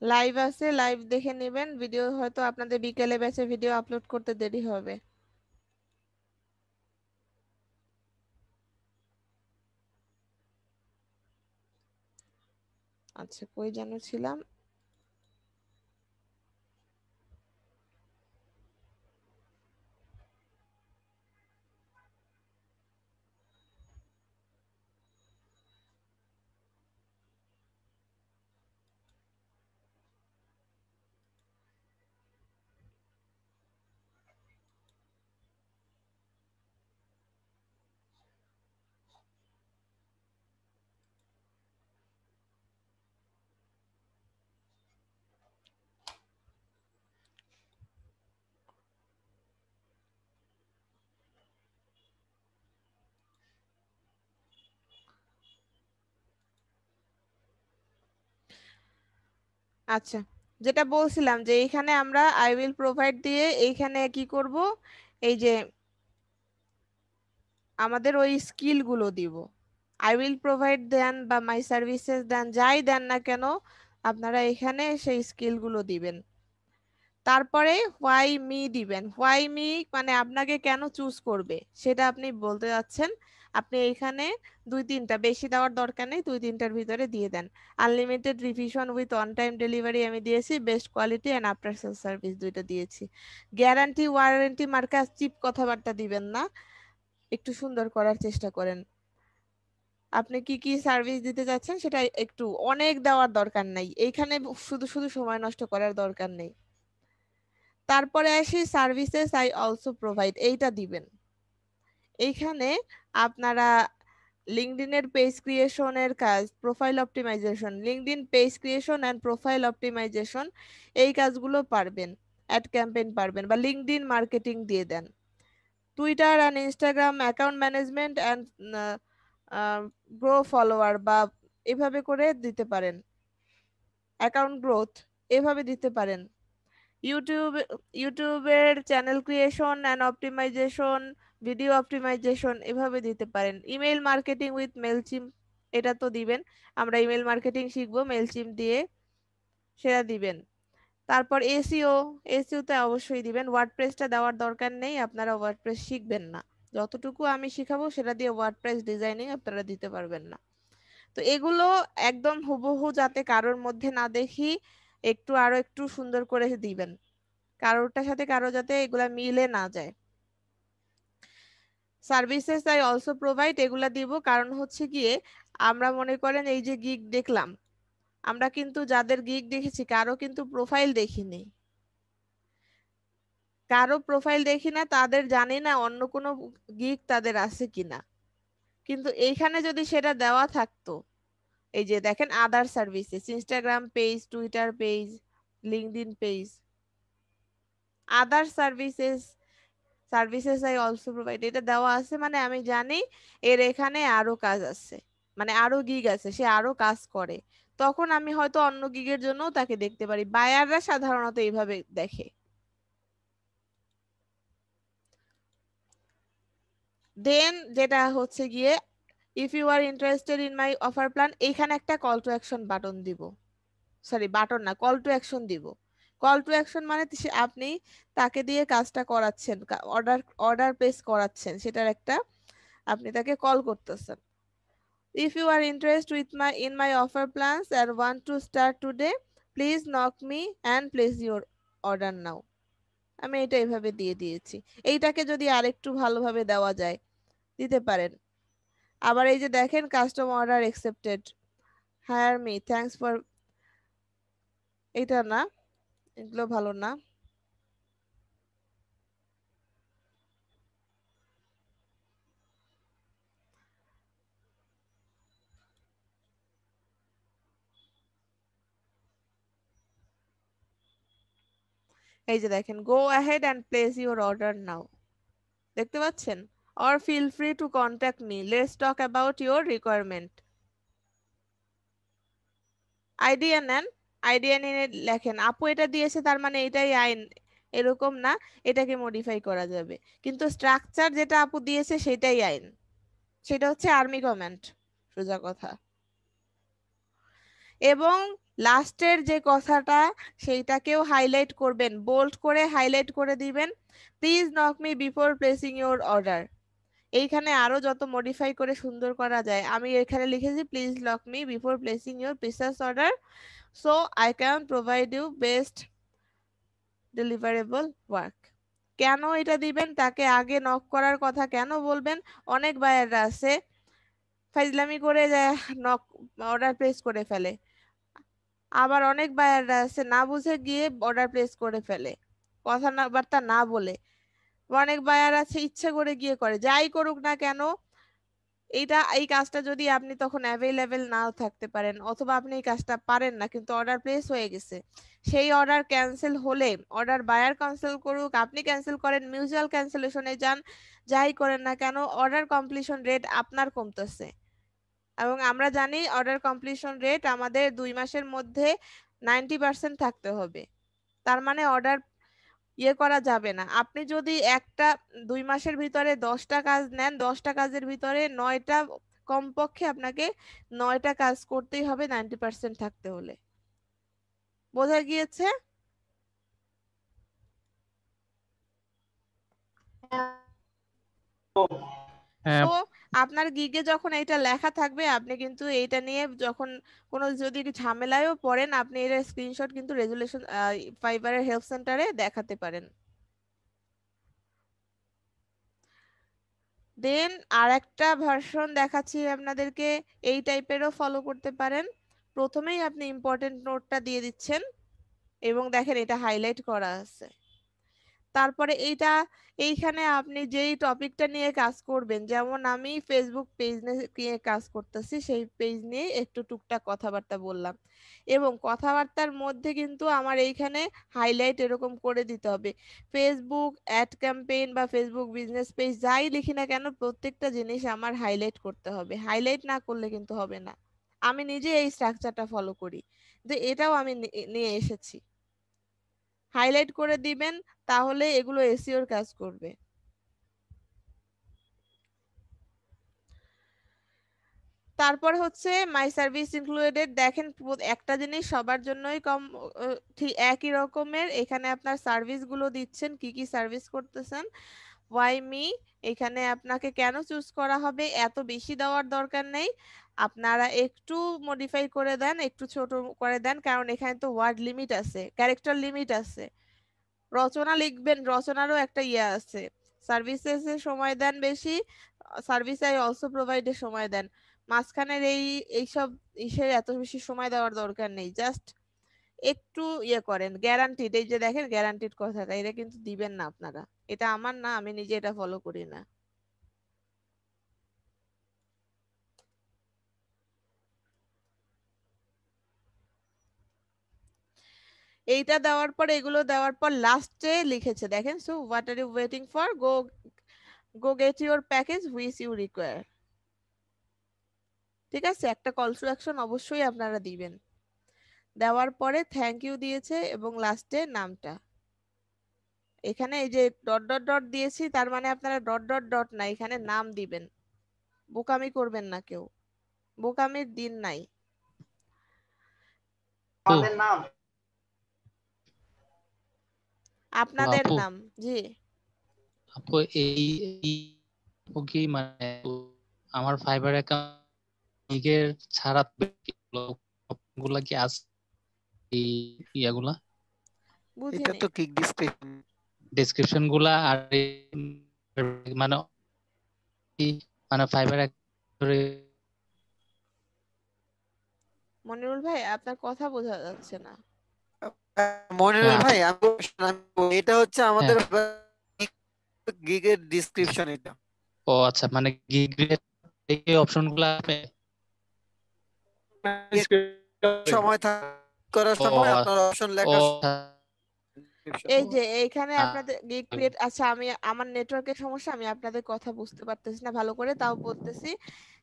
Live আছে, live দেখে নেবেন। ভিডিও হয়তো আপনাদের বিকেলে ব্যাচে ভিডিও আপলোড করতে দেরি হবে। আচ্ছা, কই যেন ছিলাম। আচ্ছা, যেটা বলছিলাম যে এইখানে আমরা আই উইল প্রোভাইড দিয়ে এইখানে কি করব, এই যে আমাদের ওই স্কিলগুলো দিব। আই উইল প্রোভাইড দেন বা মাই সার্ভিসেস দেন, যাই দেন না কেন আপনারা এখানে সেই স্কিলগুলো দিবেন। তারপরে হোয়াই মি দিবেন। হোয়াই মি মানে আপনাকে কেন চুজ করবে সেটা আপনি বলতে যাচ্ছেন। আপনি এখানে দুই তিনটা, বেশি দেওয়ার দরকার নেই, দুই তিনটার ভিতরে দিয়ে দেন। Unlimited revision with on time delivery আমি দিয়েছি, best quality and after sale service দুইটা দিয়েছি। গ্যারান্টি ওয়ারেন্টি মার্কা চিপ কথাবার্তা দিবেন না, একটু সুন্দর করার চেষ্টা করেন। আপনি কি কি সার্ভিস দিতে যাচ্ছেন সেটা একটু, অনেক দেওয়ার দরকার নাই এইখানে, শুধু শুধু সময় নষ্ট করার দরকার নেই। তারপরে আসি সার্ভিসেস আই অলসো প্রোভাইড, এইটা দিবেন। এইখানে আপনারা লিঙ্কডইনের পেজ ক্রিয়েশনের কাজ, profile optimization, LinkedIn page creation and profile optimization, এই কাজগুলো পারবেন। অ্যাড ক্যাম্পেইন পারবেন বা লিঙ্কডইন মার্কেটিং দিয়ে দেন। Twitter and Instagram account management and grow follower বা এভাবে করে দিতে পারেন। অ্যাকাউন্ট গ্রোথ এভাবে দিতে পারেন। ইউটিউব, ইউটিউবের channel creation and optimization, video optimization এভাবে দিতে পারেন। ইমেল মার্কেটিং উইথ মেলচিম, এটা তো দিবেন, আমরা ইমেল মার্কেটিং শিখবো মেলচিম দিয়ে, সেটা দিবেন। তারপর এসইও, এসইওতে অবশ্যই দিবেন। ওয়ার্ডপ্রেসটা দেওয়ার দরকার নেই, আপনারা ওয়ার্ডপ্রেস শিখবেন না। যতটুকু আমি শিখাবো সেটা দিয়ে ওয়ার্ডপ্রেস ডিজাইনিং আপনারা দিতে পারবেন না। তো এগুলো একদম হুবহু যাতে কারোর মধ্যে না দেখি, একটু আরো একটু সুন্দর করে দিবেন, কারোরটার সাথে কারো যাতে এগুলা মিলে না যায়। সার্ভিসেস আই অলসো প্রোভাইড এগুলা দিব, কারণ হচ্ছে গিয়ে আমরা মনে করেন এই যে গিগ দেখলাম, আমরা কিন্তু যাদের গিগ দেখেছি কারো কিন্তু প্রোফাইল দেখিনি, কারো প্রোফাইল দেখি না, তাদের জানি না অন্য কোনো গিগ তাদের আছে কিনা। কিন্তু এইখানে যদি সেটা দেওয়া থাকতো, এই যে দেখেন other services, Instagram page, Twitter page, LinkedIn page, other services, services I also provide, এটা দেওয়া আছে মানে আমি জানি এর এখানে আরো কাজ আছে, মানে আরো গিগ আছে, সে আরো কাজ করে। তখন আমি হয়তো অন্য গিগের জন্য তাকে দেখতে পারি। বায়াররা সাধারণত এইভাবে দেখে। দেন যেটা হচ্ছে গিয়ে, if you are interested in my offer plan, এইখানে একটা কল টু অ্যাকশন বাটন দিব। সরি, বাটন না, কল টু অ্যাকশন দিব। কল টু অ্যাকশন মানে আপনি তাকে দিয়ে কাজটা করাচ্ছেন, অর্ডার অর্ডার প্লেস করাচ্ছেন, সেটার একটা, আপনি তাকে কল করতেছেন। If you are interested with my in my offer plans and want to start today, please knock me and place your order now. আমি এটা এইভাবে দিয়ে দিয়েছি। এইটাকে যদি আরেকটু ভালোভাবে দেওয়া যায় দিতে পারেন। আবার এই যে দেখেন custom order accepted, hire me thanks for, এটা না, এগুলো ভালো না। এই যে দেখেন go ahead and place your order now, দেখতে পাচ্ছেন? Or feel free to contact me, let's talk about your requirement. Idea নেন, আইডিয়া নিয়ে লেখেন আপু এটা দিয়েছে তার মানে এটাই আইন, এরকম না, এটাকে মডিফাই করা যাবে। কিন্তু স্ট্রাকচার যেটা আপু দিয়েছে সেটাই আইন, সেটা হচ্ছে আর্মি কমান্ড, সোজা কথা। এবং লাস্টের যে কথাটা সেইটাকেও হাইলাইট করবেন, বোল্ড করে হাইলাইট করে দিবেন, please knock me before placing your order. এইখানে আরো যত মডিফাই করে সুন্দর করা যায়, আমি এখানে লিখেছি please lock me before placing your precise order so I can provide you best deliverable work. কেন এটা দিবেন, তাকে আগে নক করার কথা কেন বলবেন? অনেক বায়াররা আছে ফাইজলামি করে যায়, নক অর্ডার প্লেস করে ফেলে। আবার অনেক বায়াররা আছে না বুঝে গিয়ে অর্ডার প্লেস করে ফেলে, কথা না বার্তা না বলে। অনেক বায়ার আছে ইচ্ছে করে গিয়ে করে, যাই করুক না কেন এই কাজটা যদি আপনি তখন অ্যাভেলেবেল নাও থাকতে পারেন, অথবা আপনি এই কাজটা পারেন না কিন্তু অর্ডার প্লেস হয়ে গেছে, সেই অর্ডার ক্যান্সেল হলে অর্ডার বায়ার ক্যান্সেল করুক, আপনি ক্যান্সেল করেন, মিউচুয়াল ক্যান্সেলেশনে যান, যাই করেন না কেন অর্ডার কমপ্লিশন রেট আপনার কমতেছে। এবং আমরা জানি অর্ডার কমপ্লিশন রেট আমাদের 2 মাসের মধ্যে 90% থাকতে হবে। তার মানে অর্ডার করা যাবে না। আপনি যদি 2 মাসের ভিতরে 10টা কাজ নেন, 10টা কাজের ভিতরে 9টা, কমপক্ষে আপনাকে 9টা কাজ করতেই হবে 90% থাকতে হলে। বোঝা গিয়েছে? হ্যাঁ সো আপনার গিগে যখন এটা লেখা থাকবে, আপনি কিন্তু এইটা নিয়ে যখন কোনো যদি ঝামেলায়ও পড়েন, আপনি এর স্ক্রিনশট কিন্তু রেজুলেশন ফাইবারের হেল্প সেন্টারে দেখাতে পারেন। দেন আর একটা ভার্সন দেখাচ্ছি আপনাদেরকে, এই টাইপেরও ফলো করতে পারেন। প্রথমেই আপনি ইম্পর্টেন্ট নোটটা দিয়ে দিচ্ছেন এবং দেখেন এটা হাইলাইট করা আছে। তারপরে এইখানে আপনি যেই টপিকটা নিয়ে কাজ করবেন, যেমন আমি ফেসবুক পেজ নিয়ে কাজ করতেছি, সেই পেজ নিয়ে একটু টুকটাক কথাবার্তা বললাম, এবং কথাবার্তার মধ্যে কিন্তু আমার এইখানে হাইলাইট এরকম করে দিতে হবে। ফেসবুক অ্যাড ক্যাম্পেইন বা ফেসবুক বিজনেস পেজ যাই লিখি না কেন প্রত্যেকটা জিনিস আমার হাইলাইট করতে হবে, হাইলাইট না করলে কিন্তু হবে না। আমি নিজে এই স্ট্রাকচারটা ফলো করি, যে এটাও আমি নিয়ে এসেছি। হাইলাইট করে দিবেন, তাহলে এগুলো এসইওর কাজ করবে। তারপর হচ্ছে মাই সার্ভিস ইনক্লুডেড, দেখেন একটা জিনিস সবার জন্যই কম ঠিক একই রকমের, এখানে আপনার সার্ভিসগুলো দিচ্ছেন, কি কি সার্ভিস করতেছেন। ওয়াই মি, এখানে আপনাকে কেন চুজ করা হবে, এত বেশি দেওয়ার দরকার নেই, আপনারা একটু মডিফাই করে দেন, একটু ছোট করে দেন, কারণ এখানে তো ওয়ার্ড লিমিট আছে, ক্যারেক্টার লিমিট আছে। রচনা লিখবেন, রচনারও একটা আছে, সার্ভিসেস এর সময় দেন বেশি, সার্ভিস আই অলসো প্রোভাইডের সময় দেন, মাঝখানের এইসব ইসের এত বেশি সময় দেওয়ার দরকার নেই, জাস্ট একটু করেন। গ্যারান্টিড, এই যে দেখেন গ্যারান্টিড কথাটা, এটা কিন্তু দিবেন না আপনারা, এটা আমার না, আমি নিজে এটা ফলো করি না। এইটা দেওয়ার পর, এগুলো দেওয়ার পর লাস্টে লিখেছে দেখেন, so what are you waiting for, go go get your package which you require. ঠিক আছে, একটা কল টু অ্যাকশন অবশ্যই আপনারা দিবেন। দেওয়ার পরে থ্যাংক ইউ দিয়েছে এবং লাস্টে নামটা, এখানে এই যে ডট ডট ডট দিয়েছি, তার মানে আপনারা ডট ডট ডট না, এখানে নাম দিবেন। বোকামি করবেন না কেউ, বোকামির দিন নাই। আমাদের নাম, আপনাদের আপু নাম, জি। আপু এই কি মানে আমার ফাইবার অ্যাকাউন্টের ছাড়া গুলা কি আছে এই ইয়াগুলা, এটা বুঝিনি। তো কিক ডিসক্রিপশন। ডেসক্রিপশন গুলা আর মানে মানে ফাইবার মনিরুল ভাই আপনার কথা বোঝা যাচ্ছে না। মনিরুল হ্যাঁ ভাই এটা হচ্ছে হ্যাঁ। আমাদের গিগের ডিসক্রিপশন এটা। ও আচ্ছা, মানে গিগ এই অপশন গুলা সময় করার ও সময় আপনার অপশন ও লেখার description। এই যে এইখানে আপনাদের আচ্ছা, গিগ ক্রিয়েট, আচ্ছা আমি আমার নেটওয়ার্কের সমস্যা, আমি আপনাদের কথা বুঝতে পারতেছি না ভালো করে, তাও বলতেছি।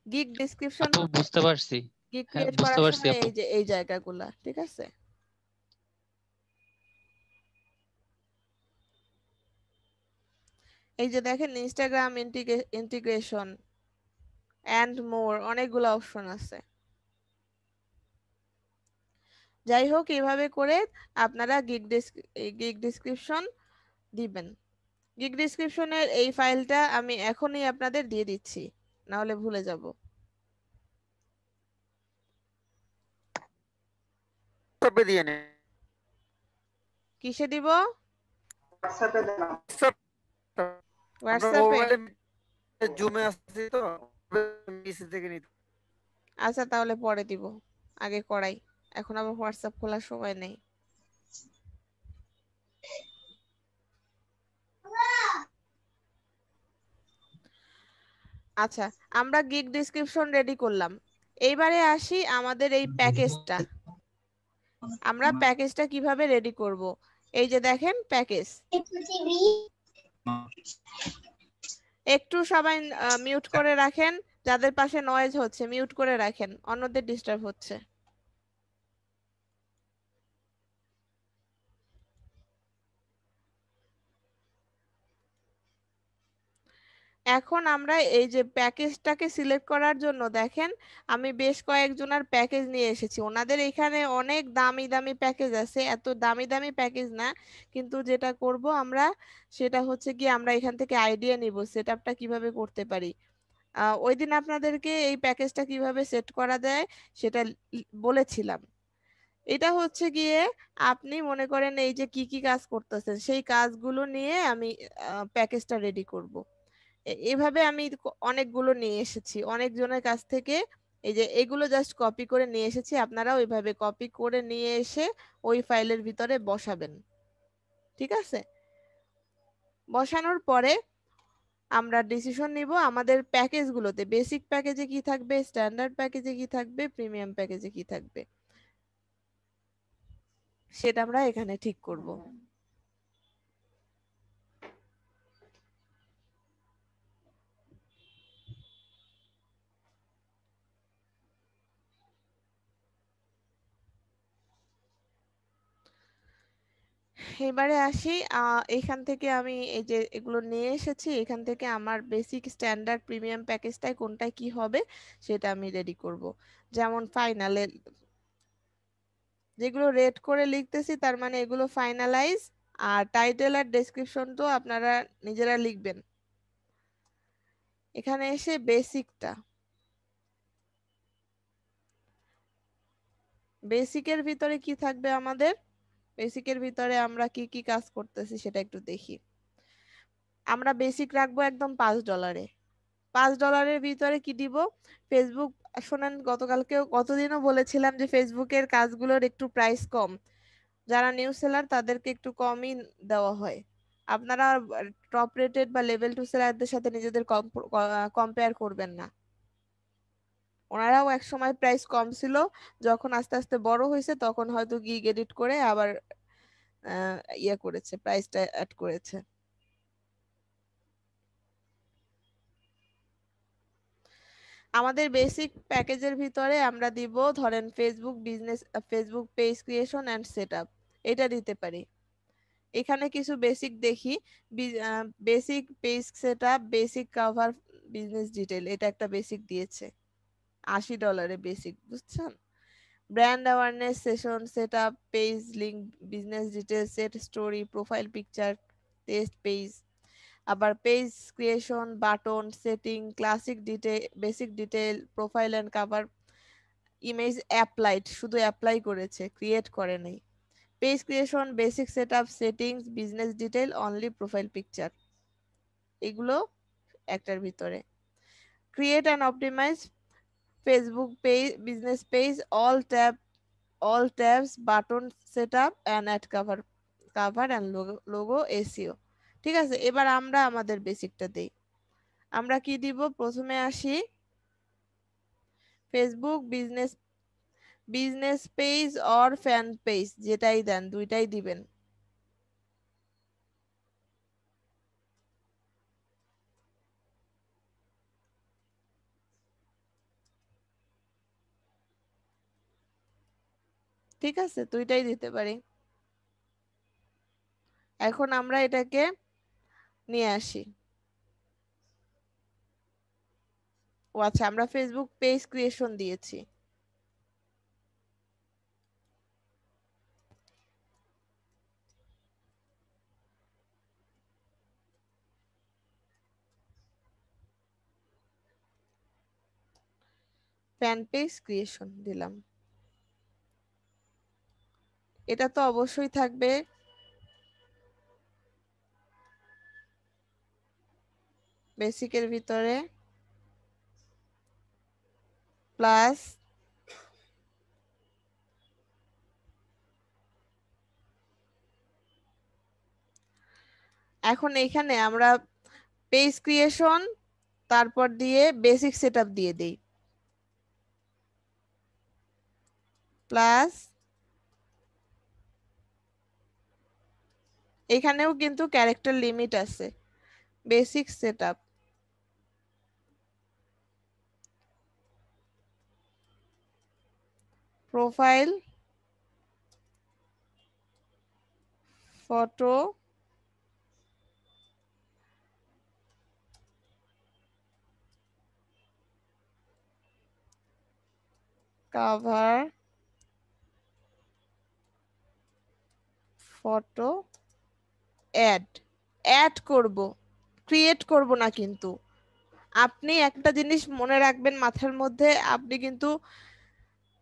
গিগ ডিসক্রিপশন, আপু বুঝতে পারছি। গিগ হ্যাঁ ক্রিয়েট বুঝতে করার পারছি সময় আপু। এই যে এই জায়গাগুলা, ঠিক আছে। এই যে দেখেন ইনস্টাগ্রাম ইন্টিগ্রেশন এন্ড মোর, অনেকগুলো অপশন আছে। যাই হোক, এইভাবে করে আপনারা গিগ ডিসক্রিপশন দিবেন। গিগ ডিসক্রিপশনের এই ফাইলটা আমি এখনই আপনাদের দিয়ে দিচ্ছি, না হলে ভুলে যাব। হোয়াটসঅ্যাপে দিয়ে নে। কিসে দিব? হোয়াটসঅ্যাপ। আমরা হোয়াটসঅ্যাপে? মোবাইলে জুমে আসছি তো, পিসি থেকে নিতে। আচ্ছা, তাহলে পরে দিব, আগে করাই। এখন আবার হোয়াটসঅ্যাপ খোলার সময় নেই। আচ্ছা, আমরা গিগ ডিসক্রিপশন রেডি করলাম। এইবারে আসি আমাদের এই প্যাকেজটা। আমরা প্যাকেজটা কিভাবে রেডি করব? এই যে দেখেন প্যাকেজ। একটু সবাই মিউট করে রাখেন, যাদের পাশে নয়েজ হচ্ছে মিউট করে রাখেন, অন্যদের ডিস্টার্ব হচ্ছে। এখন আমরা এই যে প্যাকেজটাকে সিলেক্ট করার জন্য দেখেন আমি বেশ কয়েকজনের প্যাকেজ নিয়ে এসেছি। ওনাদের এখানে অনেক দামি দামি প্যাকেজ আছে, এত দামি দামি প্যাকেজ না, কিন্তু যেটা করব আমরা সেটা হচ্ছে কি আমরা এখান থেকে আইডিয়া নিব সেটআপটা কিভাবে করতে পারি। ওই দিন আপনাদেরকে এই প্যাকেজটা কিভাবে সেট করা যায় সেটা বলেছিলাম। এটা হচ্ছে গিয়ে আপনি মনে করেন এই যে কি কি কাজ করতেছেন সেই কাজগুলো নিয়ে আমি প্যাকেজটা রেডি করব। এভাবে আমি অনেকগুলো নিয়ে এসেছি অনেকজনের কাছ থেকে। এই যে এগুলো জাস্ট কপি করে নিয়ে এসেছি, আপনারাও ওইভাবে কপি করে নিয়ে এসে ওই ফাইলের ভিতরে বসাবেন। ঠিক আছে? বসানোর পরে আমরা ডিসিশন নিব আমাদের প্যাকেজগুলোতে বেসিক প্যাকেজে কি থাকবে, স্ট্যান্ডার্ড প্যাকেজে কি থাকবে, প্রিমিয়াম প্যাকেজে কি থাকবে, সেটা আমরা এখানে ঠিক করব। এবারে আসি, এখান থেকে আমি এই যে এগুলো নিয়ে এসেছি, এখান থেকে আমার বেসিক স্ট্যান্ডার্ড প্রিমিয়াম প্যাকেজটাই কোনটায় কি হবে সেটা আমি রেডি করব। যেমন ফাইনালে যেগুলো রেড করে লিখতেছি তার মানে এগুলো ফাইনালাইজ, আর টাইটেল আর ডেসক্রিপশন তো আপনারা নিজেরা লিখবেন। এখানে এসে বেসিকটা, বেসিকের ভিতরে কি থাকবে আমাদের, বেসিকের ভিতরে আমরা কি কি কাজ করতেছি সেটা একটু দেখি। আমরা বেসিক রাখবো একদম $5। $5 ভিতরে কি দিব? ফেসবুক। শোনেন, গতদিনও বলেছিলাম যে ফেসবুকের কাজগুলোর একটু প্রাইস কম, যারা নিউ সেলার তাদেরকে একটু কমই দেওয়া হয়। আপনারা টপ রেটেড বা লেভেল 2 সেলারদের সাথে নিজেদের কম্পেয়ার করবেন না। ওনারাও এক সময় প্রাইস কম ছিল, যখন আস্তে আস্তে বড় হয়েছে তখন হয়তো গিগ এডিট করে আবার ইয়ে করেছে, প্রাইসটা অ্যাড করেছে। আমাদের বেসিক প্যাকেজের ভিতরে আমরা দিব ধরেন Facebook business, Facebook page creation and setup, এটা দিতে পারি। এখানে কিছু বেসিক দেখি। Basic page setup, basic cover, business detail, এটা একটা বেসিক দিয়েছে $80 বেসিক, বুঝছেন? Brand awareness session setup, page link, business detail, set story, profile picture, test page. আবার page creation, button setting, classic detail, basic detail, profile and cover, image applied, শুধু apply করেছে create করে নাই। Page creation, basic setup, settings, business detail, only profile picture, এগুলো একটার ভিতরে। Create and optimize Facebook page, business page, all tabs, button setup and add cover and logo SEO। ঠিক আছে, এবার আমরা আমাদের বেসিকটা দেই। আমরা কি দিব? প্রথমে আসি Facebook business, business page or fan page, যেটাই দেন দুইটাই দিবেন। ঠিক আছে, দুইটাই দিতে পারি। এখন আমরা এটাকে নিয়ে আসি। ও আচ্ছা, আমরা ফেসবুক পেজ ক্রিয়েশন দিয়েছি। ফ্যান পেজ ক্রিয়েশন দিলাম, এটা তো অবশ্যই থাকবে। বেসিকের ভিতরে প্লাস এখন এখানে আমরা পেজ ক্রিয়েশন তারপর দিয়ে বেসিক সেটআপ দিয়ে দেই, প্লাস এখানেও কিন্তু ক্যারেক্টার লিমিট আছে। Basic setup, profile photo cover photo add করব, ক্রিয়েট করব না। কিন্তু আপনি একটা জিনিস মনে রাখবেন মাথার মধ্যে, আপনি কিন্তু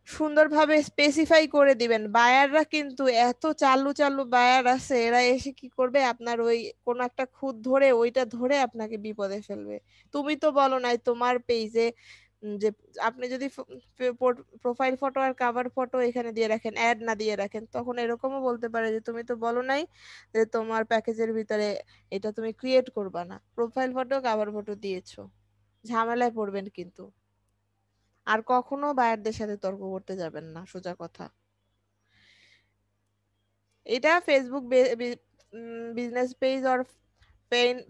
সুন্দরভাবে স্পেসিফাই করে দিবেন। বায়াররা কিন্তু এত চালু চালু বায়ার আছে, এরা এসে কি করবে, আপনার ওই কোন একটা খুঁত ধরে ওইটা ধরে আপনাকে বিপদে ফেলবে। তুমি তো বলো নাই তোমার পেজে যে আপনি যদি প্রোফাইল ফটো আর কভার ফটো এখানে দিয়ে রাখেন, অ্যাড না দিয়ে রাখেন, তখন এরকমও বলতে পারে যে তুমি তো বলো নাই যে তোমার প্যাকেজের ভিতরে এটা তুমি ক্রিয়েট করবা না, প্রোফাইল ফটো কভার ফটো দিয়েছো। ঝামেলায় পড়বেন কিন্তু। আর কখনো বায়ারদের সাথে তর্ক করতে যাবেন না, সোজা কথা। এটা Facebook business page or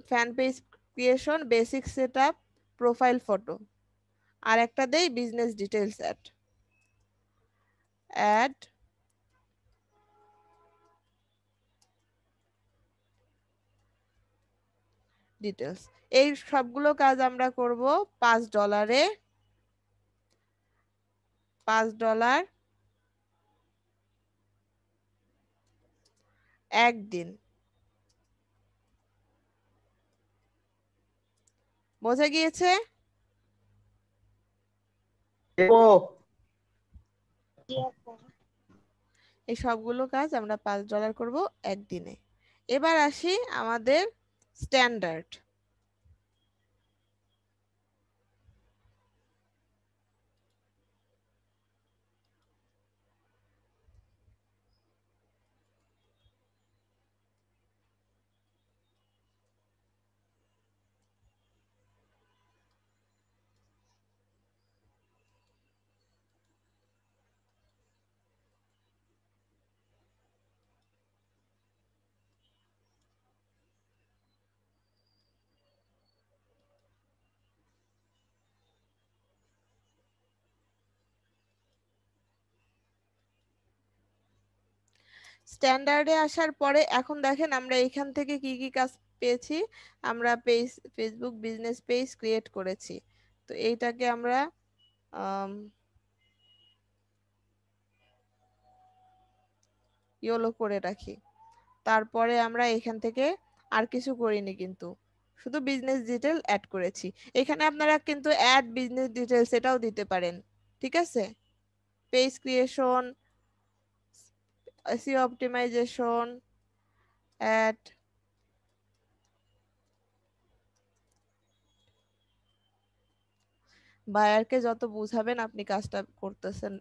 fan page creation, basic setup, profile photo. আর একটা দেই বিজনেস ডিটেলস অ্যাড ডিটেলস। এই সবগুলো কাজ আমরা করব $5, $5 একদিন। বোঝা গিয়েছে? এই সবগুলো কাজ আমরা $5 করব একদিনে। এবার আসি আমাদের স্ট্যান্ডার্ড। স্ট্যান্ডার্ডে আসার পরে এখন দেখেন আমরা এখান থেকে কি কি কাজ পেয়েছি। আমরা ফেসবুক বিজনেস পেজ ক্রিয়েট করেছি, তো এইটাকে আমরা ইয়েলো করে রাখি। তারপরে আমরা এখান থেকে আর কিছু করিনি, কিন্তু শুধু বিজনেস ডিটেল অ্যাড করেছি। এখানে আপনারা কিন্তু অ্যাড বিজনেস ডিটেলস এটাও দিতে পারেন, ঠিক আছে। Page creation, SEO optimization, ad বায়ারকে যত বুঝাবেন আপনি কাজটা করতেছেন,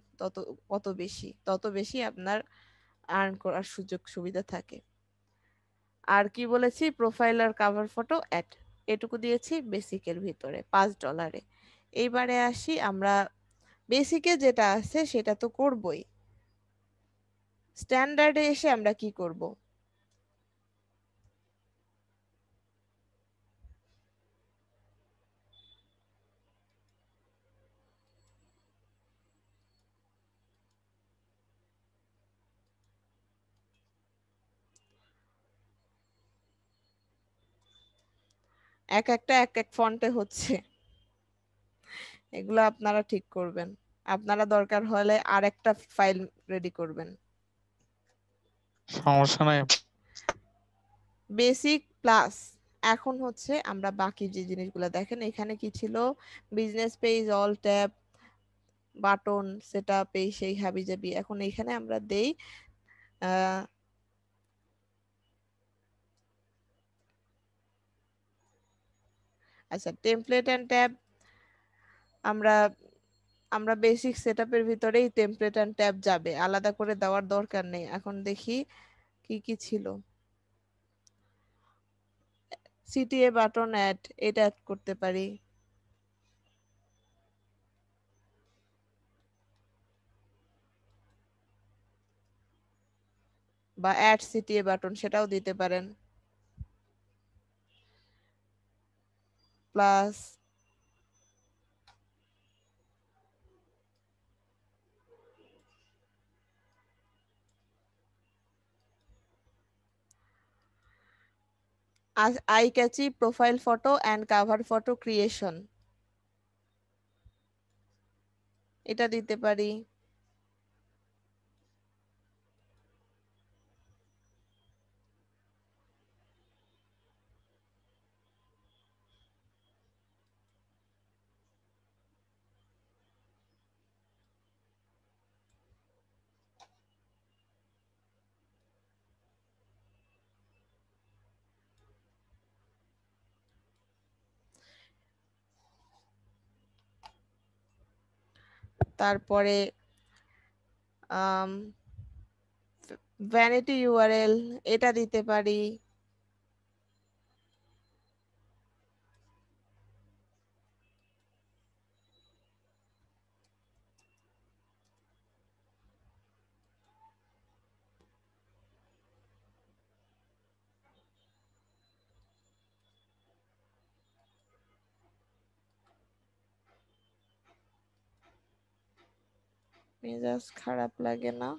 তত বেশি আপনার আর্ন করার সুযোগ সুবিধা থাকে। আর কি বলেছি, প্রোফাইল আর কভার ফটো অ্যাড, এটুকু দিয়েছি বেসিকের ভিতরে $5। এইবারে আসি আমরা বেসিকে যেটা আছে সেটা তো করবই, স্ট্যান্ডার্ডে এসে আমরা কি করব। এক একটা এক এক ফন্টে হচ্ছে, এগুলো আপনারা ঠিক করবেন। আপনারা দরকার হলে আর একটা ফাইল রেডি করবেন। সমস্যা নাই। বেসিক প্লাস এখন হচ্ছে আমরা বাকি যে জিনিসগুলো দেখেন এখানে কি ছিল, business page all tab, button setup এই সেই হাবিজাবি। এখন এখানে আমরা দেই আচ্ছা, টেমপ্লেট এন্ড ট্যাব আমরা আমরা বেসিক সেটআপের ভিতরেই টেমপ্লেট এন্ড ট্যাব যাবে, আলাদা করে দেওয়ার দরকার নেই। এখন দেখি কি কি ছিল। সিটিএ বাটন অ্যাড, এটা অ্যাড করতে পারি। বা অ্যাড সিটিএ বাটন সেটাও দিতে পারেন। Plus eye catchy profile photo and cover photo creation, এটা দিতে পারি। তারপরে ভ্যানিটি ইউআরএল, এটা দিতে পারি। মেজাজ খারাপ লাগে না?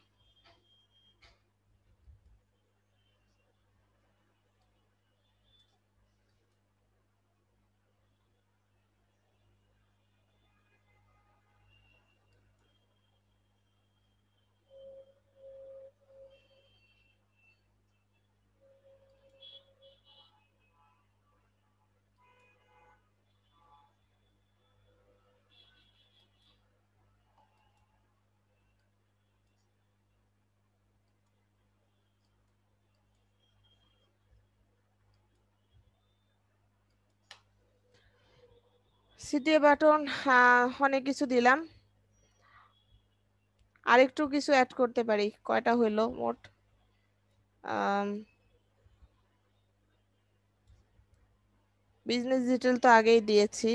সিটিএ বাটন অনেক কিছু দিলাম, আরেকটু কিছু অ্যাড করতে পারি। কয়টা হইলো মোট? বিজনেস ডিটেল তো আগেই দিয়েছি।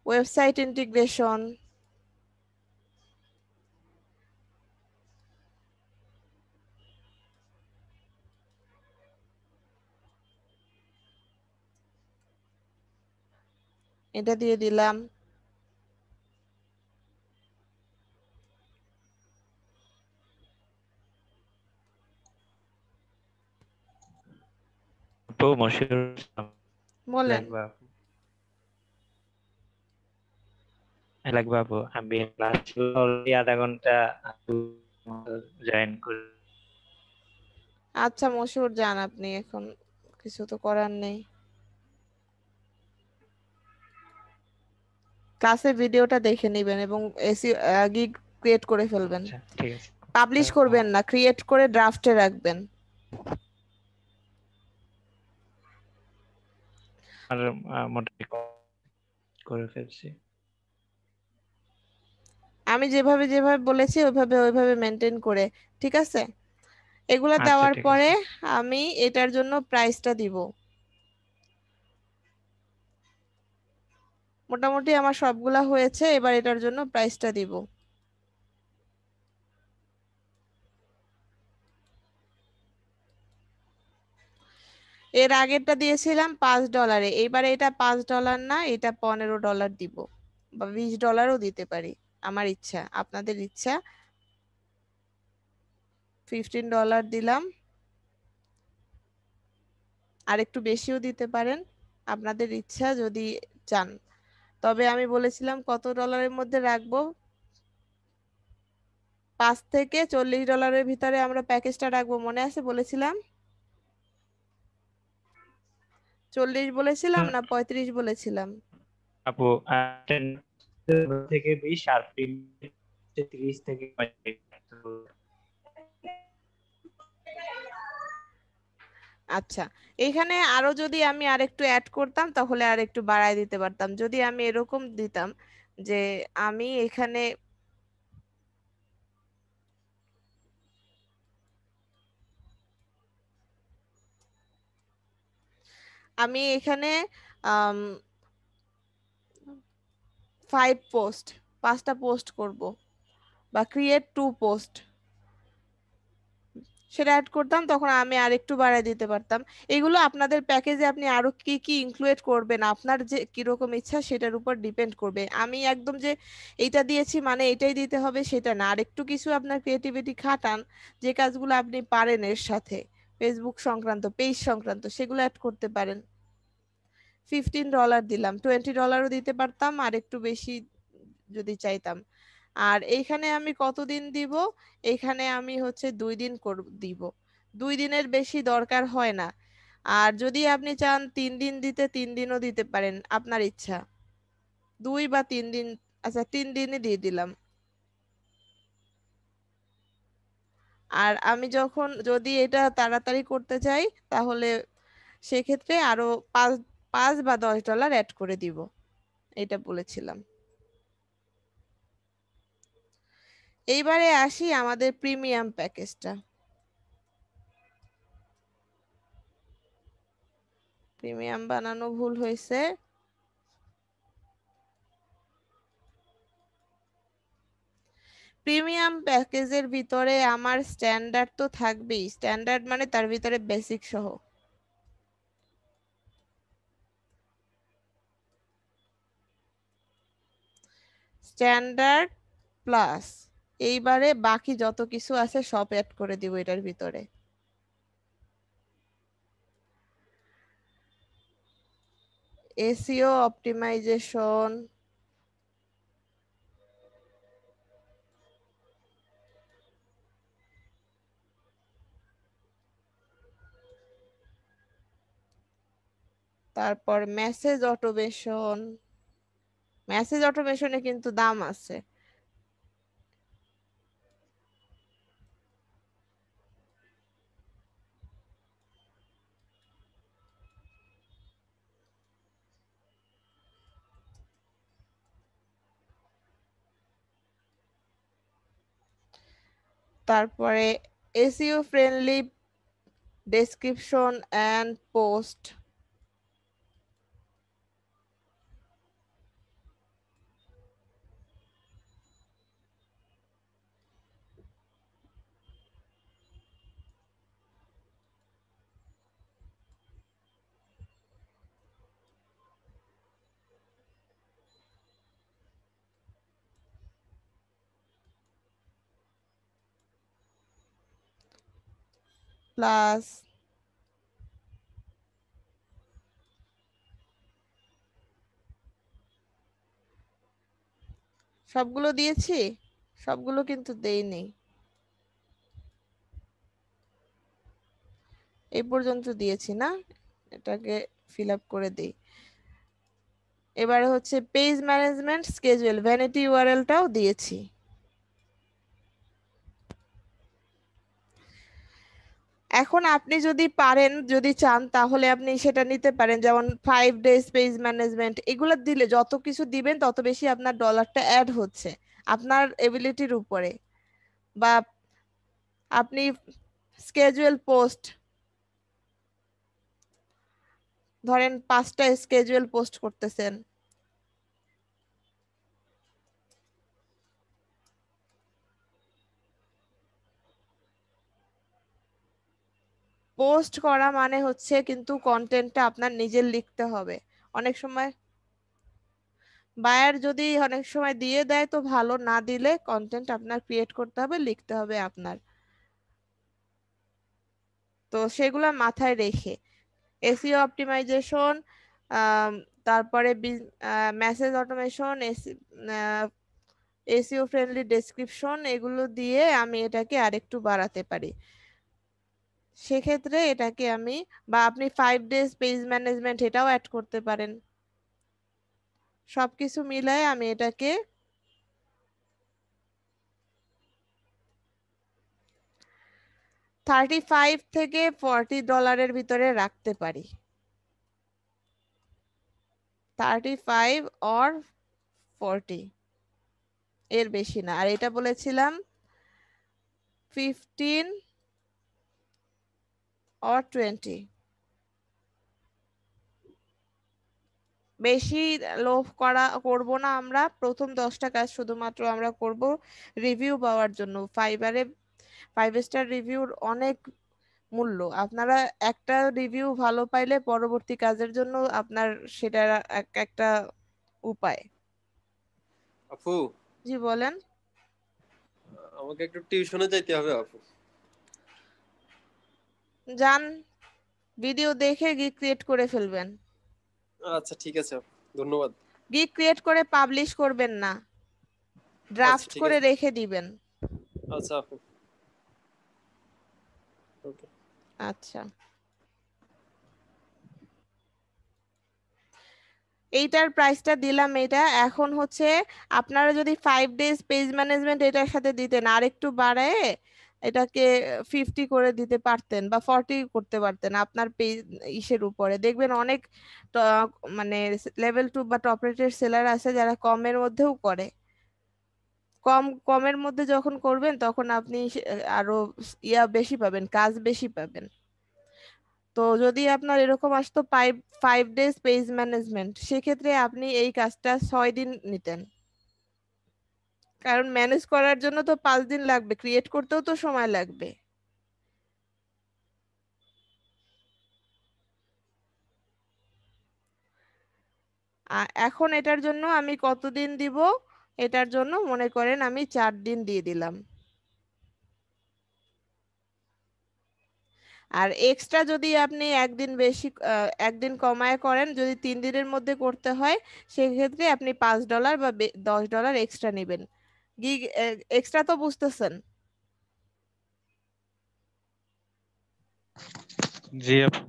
ওয়েবসাইট ইন্টিগ্রেশন, এটা দিয়ে দিলাম। আপু মশিউর বলেন। লাগবে আপু, লাগবে আপু। আমি ক্লাস অলরেডি আধা ঘন্টা জয়েন করি। আচ্ছা মশুর যান আপনি, এখন কিছু তো করার নেই। ক্লাসে ভিডিওটা দেখে নেবেন এবং এসি গিগ ক্রিয়েট করে ফেলবেন। আচ্ছা ঠিক আছে। পাবলিশ করবেন না, ক্রিয়েট করে ড্রাফটে রাখবেন। আর মোটামুটি করে ফেলছি। আমি যেভাবে যেভাবে বলেছি ওইভাবে ওইভাবে মেনটেন করে, ঠিক আছে? এগুলো আচ্ছা দেওয়ার ঠিক পরে আছে। আমি এটার জন্য প্রাইসটা দিব। মোটামুটি আমার সবগুলা হয়েছে, এবার এটার জন্য প্রাইসটা দিব। এর আগেরটা দিয়েছিলাম $5, এইবারে এটা $5 না, এটা $15 দিব, বা $20ও দিতে পারি, আমার ইচ্ছা, আপনাদের ইচ্ছা। $15 দিলাম, আর একটু বেশিও দিতে পারেন, আপনাদের ইচ্ছা যদি চান। তবে আমি বলেছিলাম কত ডলারের মধ্যে রাখবো, $5 থেকে $40 ভিতরে আমরা প্যাকেজটা রাখবো, মনে আছে বলেছিলাম? 40 বলেছিলাম না 35 বলেছিলাম? আপু থেকে 20 আর প্রিমিয়াম 30 থেকে 35। আচ্ছা, এখানে আরো যদি আমি আরেকটু অ্যাড করতাম তাহলে আর একটু বাড়ায় দিতে পারতাম। যদি আমি এরকম দিতাম যে আমি এখানে আমি এখানে 5টা পোস্ট করব বা ক্রিয়েট 2 পোস্ট সেটা অ্যাড করতাম, তখন আমি আর একটু বাড়ায় দিতে পারতাম। এগুলো আপনাদের প্যাকেজে আপনি আরো কি কি ইনক্লুড করবেন আপনার যে কিরকম ইচ্ছা সেটার উপর ডিপেন্ড করবে। আমি একদম যে এইটা দিয়েছি মানে এটাই দিতে হবে সেটা না, আর একটু কিছু আপনার ক্রিয়েটিভিটি খাটান, যে কাজগুলো আপনি পারেন এর সাথে ফেসবুক সংক্রান্ত পেজ সংক্রান্ত সেগুলো অ্যাড করতে পারেন। $15 দিলাম, $20ও দিতে পারতাম আর একটু বেশি যদি চাইতাম। আর এইখানে আমি কতদিন দিব, এখানে আমি হচ্ছে 2 দিন দিব, 2 দিনের বেশি দরকার হয় না। আর যদি আপনি চান 3 দিন দিতে 3 দিনও দিতে পারেন, আপনার ইচ্ছা। 2 বা 3 দিন, আচ্ছা 3 দিনই দিয়ে দিলাম। আর আমি যখন যদি এটা তাড়াতাড়ি করতে চাই তাহলে সেক্ষেত্রে আরো 5 বা 10 ডলার অ্যাড করে দিব, এটা বলেছিলাম। এইবারে আসি আমাদের প্রিমিয়াম প্যাকেজটা। প্রিমিয়াম বানানো ভুল হয়েছে। প্রিমিয়াম প্যাকেজের ভিতরে আমার স্ট্যান্ডার্ড তো থাকবেই, স্ট্যান্ডার্ড মানে তার ভিতরে বেসিক সহ। স্ট্যান্ডার্ড প্লাস এইবারে বাকি যত কিছু আছে সব অ্যাড করে দিব এটার ভিতরে। এসইও অপটিমাইজেশন, তারপর মেসেজ অটোমেশন। মেসেজ অটোমেশনে কিন্তু দাম আছে। তারপরে SEO friendly description and post, plus সবগুলো দিয়েছি, সবগুলো কিন্তু দেইনি, এই পর্যন্ত দিয়েছি না, এটাকে ফিল আপ করে দিই। এবারে হচ্ছে পেজ ম্যানেজমেন্ট স্কেজুয়াল ভ্যানিটি ইউআরএলটাও দিয়েছি। এখন আপনি যদি পারেন, যদি চান তাহলে আপনি সেটা নিতে পারেন, যেমন 5 ডেজ পেজ ম্যানেজমেন্ট, এগুলো দিলে যত কিছু দিবেন তত বেশি আপনার ডলারটা অ্যাড হচ্ছে আপনার এবিলিটির উপরে। বা আপনি স্কেজুয়াল পোস্ট, ধরেন 5টা স্কেজুয়াল পোস্ট করতেছেন, পোস্ট করা মানে হচ্ছে কিন্তু কন্টেন্টটা আপনার নিজের লিখতে হবে। অনেক সময় বায়ার যদি অনেক সময় দিয়ে দেয় তো ভালো, না দিলে কন্টেন্ট আপনার ক্রিয়েট করতে হবে, লিখতে হবে আপনার। তো সেগুলো মাথায় রেখে এসইও অপটিমাইজেশন, তারপরে message automation, SEO friendly description, এগুলো দিয়ে আমি এটাকে আরেকটু বাড়াতে পারি। সেক্ষেত্রে এটাকে আমি, বা আপনি 5 ডেজ পেজ ম্যানেজমেন্ট এটাও অ্যাড করতে পারেন। সবকিছু মিলায় আমি এটাকে 35 থেকে $40 ভিতরে রাখতে পারি। 35 or 40, এর বেশি না। আর এটা বলেছিলাম 15 or 20। বেশি লোভ করব না আমরা। প্রথম 10টা কাজ শুধুমাত্র আমরা করব রিভিউ পাওয়ার জন্য। ফাইবারে 5 স্টার রিভিউর অনেক মূল্য। আপনারা একটা রিভিউ ভালো পাইলে পরবর্তী কাজের জন্য আপনার সেটা একটা উপায়। আপু, জি বলেন। আমাকে একটু টিউশনে যাইতে হবে আপু। যান, ভিডিও দেখে গিগ ক্রিয়েট করে ফেলবেন। আচ্ছা ঠিক আছে আপু, ধন্যবাদ। গিগ ক্রিয়েট করে পাবলিশ করবেন না, ড্রাফট ঠিক করে আছে। রেখে দিবেন। আচ্ছা আপু, ওকে। আচ্ছা, এইটার প্রাইসটা দিলাম। এটা এখন হচ্ছে আপনারা যদি 5 days পেজ ম্যানেজমেন্ট এটার সাথে দিতেন, আর একটু বাড়ায় এটাকে 50 করে দিতে পারতেন বা 40 করতে পারতেন আপনার পেজ ইসের উপরে। দেখবেন অনেক মানে লেভেল 2 বা টপ রেটেড সেলার আছে যারা কমের মধ্যেও করে। কমের মধ্যে যখন করবেন তখন আপনি আরো বেশি পাবেন, কাজ বেশি পাবেন। তো যদি আপনার এরকম আসতো 5 days পেজ ম্যানেজমেন্ট, সেক্ষেত্রে আপনি এই কাজটা 6 দিন নিতেন। কারণ ম্যানেজ করার জন্য তো 5 দিন লাগবে, ক্রিয়েট করতেও তো সময় লাগবে। এখন এটার জন্য আমি কতদিন দিব? এটার জন্য মনে করেন আমি 4 দিন দিয়ে দিলাম। আর এক্সট্রা যদি আপনি একদিন বেশি একদিন কমায় করেন, যদি 3 দিনের মধ্যে করতে হয়, সেক্ষেত্রে আপনি $5 বা $10 এক্সট্রা নেবেন। গিগ এক্সট্রা তো বুঝতেছেন? জি আপু।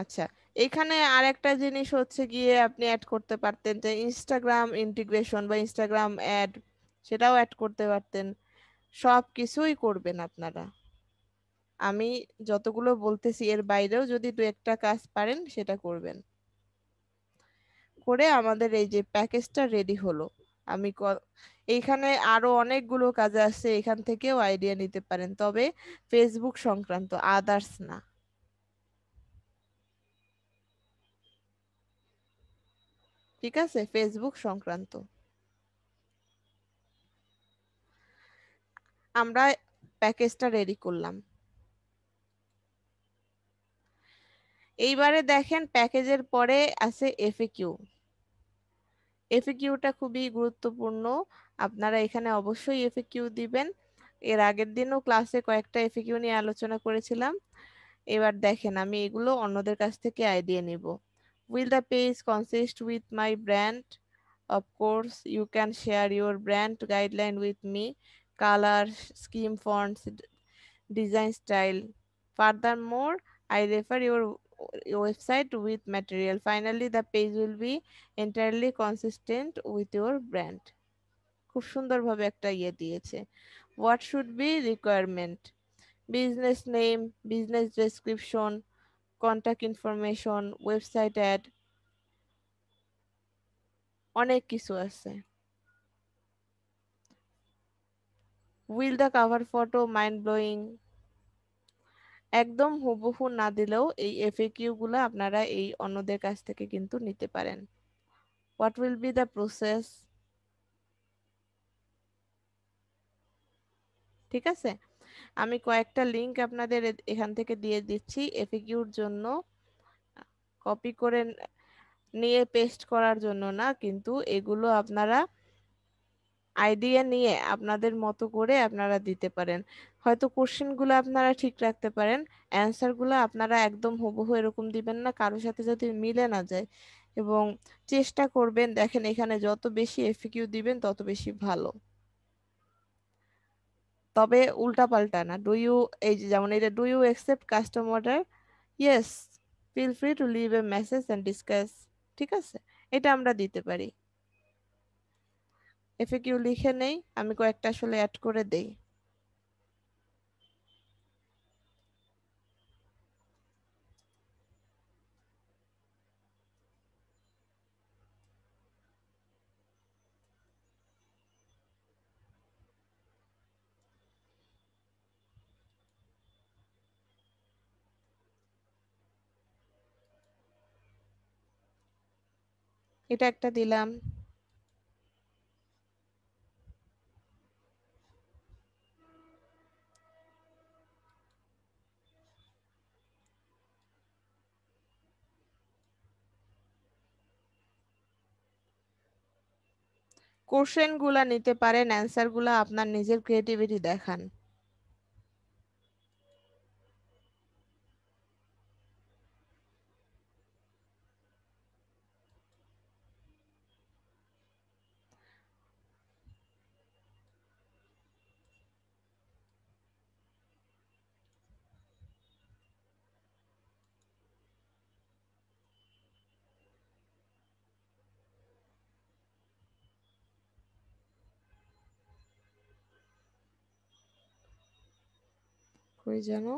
আচ্ছা, এখানে আরেকটা জিনিস হচ্ছে গিয়ে আপনি অ্যাড করতে পারতেন যে ইনস্টাগ্রাম ইন্টিগ্রেশন বা ইনস্টাগ্রাম অ্যাড, সেটাও অ্যাড করতে পারতেন। সব কিছুই করবেন আপনারা। আমি যতগুলো বলতেছি এর বাইরেও যদি 2-1টা কাজ পারেন সেটা করবেন। করে আমাদের এই যে প্যাকেজটা রেডি হলো। আমি এইখানে আরো অনেকগুলো কাজ আছে, এখান থেকেও আইডিয়া নিতে পারেন, তবে ফেসবুক সংক্রান্ত, আদার্স না। ঠিক আছে, ফেসবুক সংক্রান্ত। আমরা প্যাকেজটা রেডি করলাম। এইবারে দেখেন প্যাকেজের পরে আছে এফএকিউ। এফএকিউটা খুবই গুরুত্বপূর্ণ। আপনারা এখানে অবশ্যই এফএকিউ দিবেন। এর আগের দিনও ক্লাসে কয়েকটা এফএকিউ নিয়ে আলোচনা করেছিলাম। এবার দেখেন আমি এগুলো অন্যদের কাছ থেকে আইডিয়া নিব। Will the page consist with my brand? Of course, you can share your brand guideline with me. Color, scheme, fonts, design style. Furthermore, I refer your website with material. Finally, the page will be entirely consistent with your brand. খুব সুন্দরভাবে একটা ইয়ে দিয়েছে। What should be requirement? Business name, business description, contact information, website ad, অনেক কিছু আছে। Will the cover photo mind blowing? একদম হুবহু না দিলেও এই এফএকিউ গুলো আপনারা এই অন্যদের কাছ থেকে কিন্তু নিতে পারেন। What will be the process? ঠিক আছে, আমি কয়েকটা লিংক আপনাদের এখান থেকে দিয়ে দিচ্ছি এফএকিউর জন্য। কপি করে নিয়ে পেস্ট করার জন্য না, কিন্তু এগুলো আপনারা আইডিয়া নিয়ে আপনাদের মতো করে আপনারা দিতে পারেন। হয়তো কোশ্চেনগুলো আপনারা ঠিক রাখতে পারেন, অ্যান্সারগুলো আপনারা একদম হুবহু এরকম দিবেন না, কারোর সাথে যদি মিলে না যায়। এবং চেষ্টা করবেন, দেখেন এখানে যত বেশি এফকিউ দিবেন তত বেশি ভালো। তবে উল্টা পাল্টা না। এই যে যেমন এটা, do you accept custom order? Yes, feel free to leave a message and discuss, ঠিক আছে, এটা আমরা দিতে পারি। এফএকিউ লিখে নেই, আমি কয়েকটা আসলে অ্যাড করে দেই। এটা একটা দিলাম। কোশ্চেন গুলা নিতে পারেন, অ্যান্সার গুলা আপনার নিজের ক্রিয়েটিভিটি দেখান। কই জানো,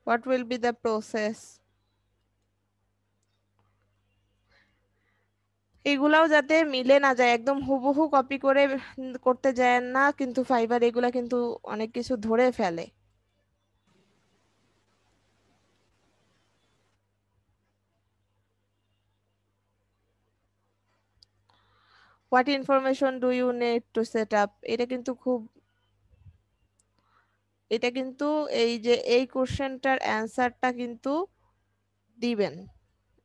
what will be the process, এগুলাও যাতে মিলে না যায়, একদম হুবহু কপি করে করতে যায় না, কিন্তু ফাইবার এগুলা কিন্তু অনেক কিছু ধরে ফেলে। What information do you need to set up, এটা কিন্তু এটা কিন্তু এই যে এই কোশ্চেনটার অ্যান্সারটা কিন্তু দিবেন,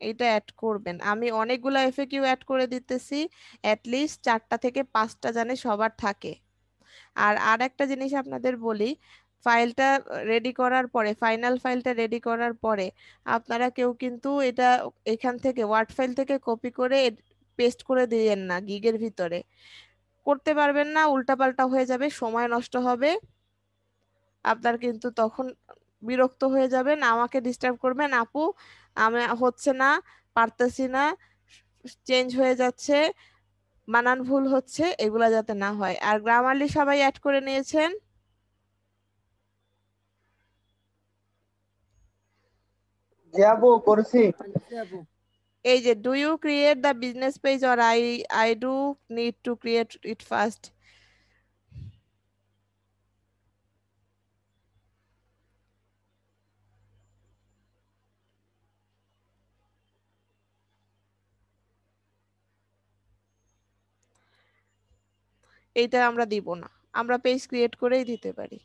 এটা অ্যাড করবেন। আমি অনেকগুলো এফএকিউ অ্যাড করে দিতেছি, অ্যাটলিস্ট 4টা থেকে 5টা জানে সবার থাকে। আর একটা জিনিস আপনাদের বলি, ফাইলটা রেডি করার পরে, ফাইনাল ফাইলটা রেডি করার পরে আপনারা কেউ কিন্তু এটা এখান থেকে ওয়ার্ড ফাইল থেকে কপি করে পেস্ট করে দিয়েন না গিগের ভিতরে, করতে পারবেন না, উল্টাপাল্টা হয়ে যাবে, সময় নষ্ট হবে আপনার, কিন্তু তখন বিরক্ত হয়ে যাবেন, আমাকে ডিস্টার্ব করবেন, আপু আমি হচ্ছে না, পারতেছি না, চেঞ্জ হয়ে যাচ্ছে, বানান ভুল হচ্ছে, এগুলা যাতে না হয়। আর গ্রামারলি সবাই অ্যাড করে নিয়েছেন? জি আপু করছি। এই যে do you create the business page or I I do need to create it first, এইটা আমরা দিব না, আমরা পেজ ক্রিয়েট করেই দিতে পারি।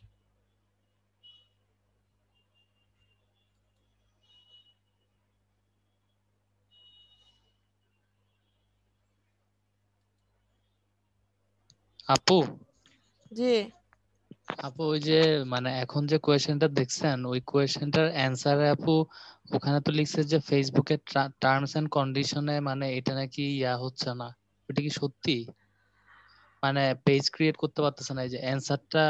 আপু জি, আপু ওই যে মানে এখন যে কোয়েশ্চেনটা দেখছেন ওই কোয়েশ্চেনটার অ্যান্সারে আপু ওখানে তো লিখছে যে ফেসবুকের টার্মস এন্ড কন্ডিশনে মানে এটা নাকি হচ্ছে না, ওটা কি সত্যি? মানে পেজ ক্রিয়েট করতে পারতেছে না, এই যে অ্যান্সারটা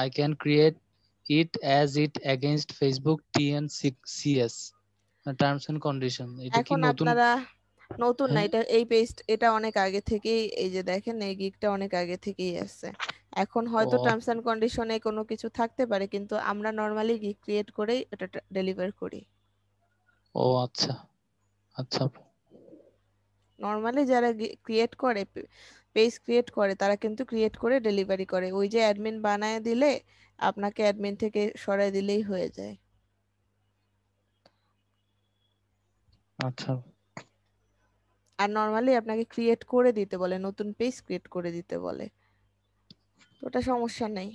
I can create it as it against Facebook TNCS terms and condition, এটা কি এখন নতুন? আপনারা নতুন না, হ্যাঁ। এটা এই পেজ এটা অনেক আগে থেকেই, এই যে দেখেন এই গিগটা অনেক আগে থেকেই আছে। এখন হয়তো ও টার্মস এন্ড কন্ডিশনে কোনো কিছু থাকতে পারে, কিন্তু আমরা নর্মালি গিগ ক্রিয়েট করেই এটা ডেলিভার করি। ও আচ্ছা আচ্ছা আপু। নর্মালি যারা ক্রিয়েট করে, পেজ ক্রিয়েট করে, তারা কিন্তু ক্রিয়েট করে ডেলিভারি করে, ওই যে অ্যাডমিন বানায় দিলে আপনাকে অ্যাডমিন থেকে সরাই দিলেই হয়ে যায়। আচ্ছা আর নর্মালি আপনাকে ক্রিয়েট করে দিতে বলে, নতুন পেজ ক্রিয়েট করে দিতে বলে, তো ওটা সমস্যা নেই।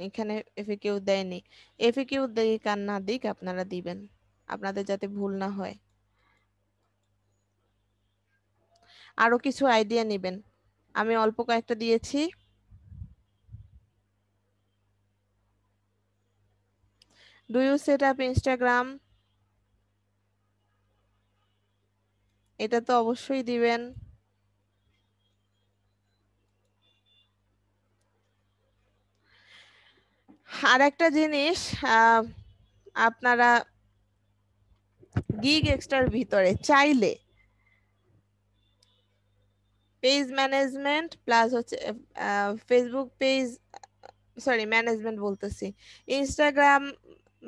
এখানে এফএকিউ দেয়নি, এফএকিউ দিক আর না দিক আপনারা দিবেন, আপনাদের যাতে ভুল না হয়। আরো কিছু আইডিয়া নেবেন। আমি অল্প কয়েকটা দিয়েছি। Do you set up Instagram? এটা তো অবশ্যই দিবেন। আর একটা জিনিস, আপনারা গিগ এক্সট্রার ভিতরে চাইলে পেজ ম্যানেজমেন্ট প্লাস হচ্ছে ফেসবুক পেজ, সরি ম্যানেজমেন্ট বলতেছি, ইনস্টাগ্রাম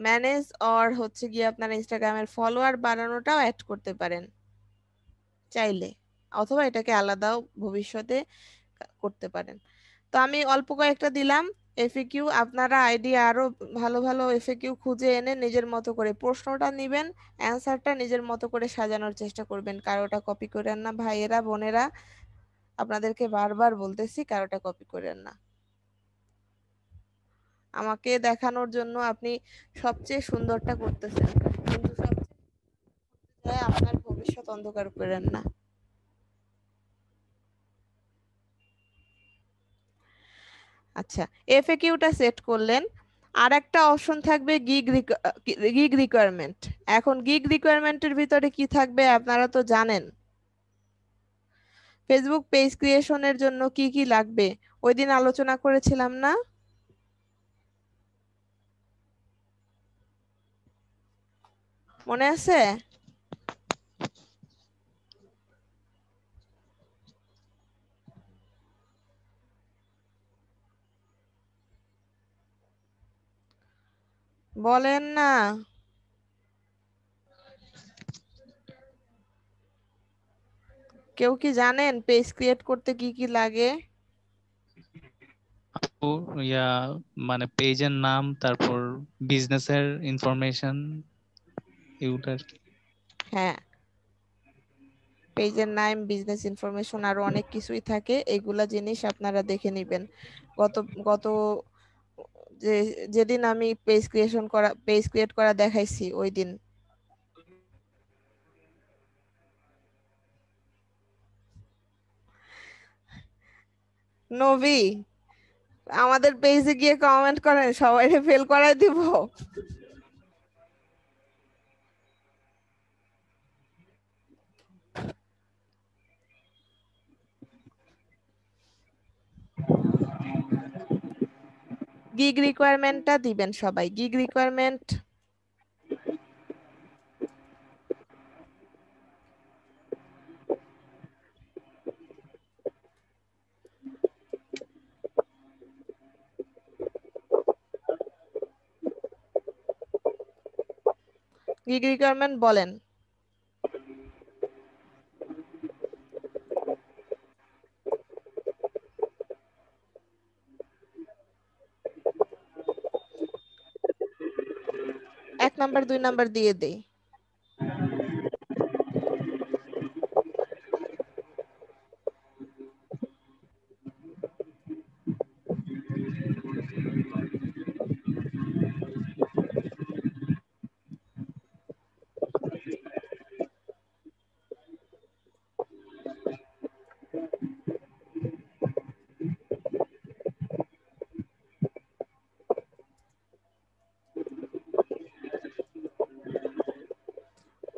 ম্যানেজ অর হচ্ছে গিয়ে আপনার ইনস্টাগ্রামের ফলোয়ার বাড়ানোটাও অ্যাড করতে পারেন চাইলে, অথবা এটাকে আলাদাও ভবিষ্যতে করতে পারেন। তো আমি অল্প কয়েকটা দিলাম এফএকিউ। আপনারা আইডিয়া আরো ভালো ভালো এফএকিউ খুঁজে এনে নিজের মতো করে প্রশ্নটা নেবেন, অ্যান্সারটা নিজের মতো করে সাজানোর চেষ্টা করবেন। কারোটা কপি করেন না ভাইয়েরা বোনেরা, আপনাদেরকে বারবার বলতেছি কারোটা কপি করেন না। আমাকে দেখানোর জন্য আপনি সবচেয়ে সুন্দরটা করতেছেন, কিন্তু সবচেয়ে আপনার ভবিষ্যৎ অন্ধকার করেন না। আচ্ছা, এফএকিউটা সেট করলেন। আর একটা অপশন থাকবে গিগ রিকোয়ারমেন্ট। এখন গিগ রিকোয়ারমেন্টের ভিতরে কি থাকবে আপনারা তো জানেন। ফেসবুক পেজ ক্রিয়েশনের জন্য কি কি লাগবে ওই দিন আলোচনা করেছিলাম না? মনে আছে? বলেন না। কেউ কি জানেন পেজ ক্রিয়েট করতে কি কি লাগে? আপু ইয়া মানে পেজের নাম, তারপর বিজনেসের ইনফরমেশন, এগুলো আর কি। হ্যাঁ, পেজের নাম, বিজনেস ইনফরমেশন, আরো অনেক কিছুই থাকে। এগুলা জিনিস আপনারা দেখে নেবেন। গত গত যে যেদিন আমি পেজ ক্রিয়েট করা দেখাইছি ওই দিন। নবী, আমাদের পেজে গিয়ে কমেন্ট করেন, সবাই ফেল করাই দিব। গিগ রিকোয়ারমেন্টটা দিবেন সবাই, গিগ রিকোয়ারমেন্ট। গিগ রিকোয়ারমেন্ট বলেন। এক নাম্বার 2 নাম্বার দিয়ে দেই।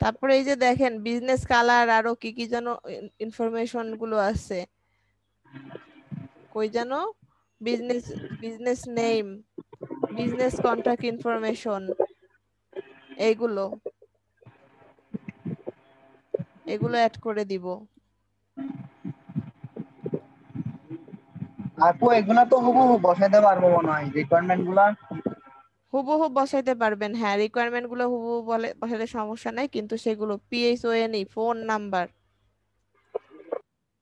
তারপরে এই যে দেখেন বিজনেস কালার, আরো কি কি যেন ইনফরমেশন গুলো আছে, কই যেন business business name, business contact information, এইগুলো এগুলো অ্যাড করে দিব। আপু এগুলা তো হুবহু বসাইতে পারবো মনে হয় রিকোয়ারমেন্ট গুলা। হুবহু বসাইতে পারবেন, হ্যাঁ রিকোয়ারমেন্ট গুলো হুবহু বসাইতে সমস্যা নাই, কিন্তু সেগুলো পিএইচওএনই ফোন নাম্বার,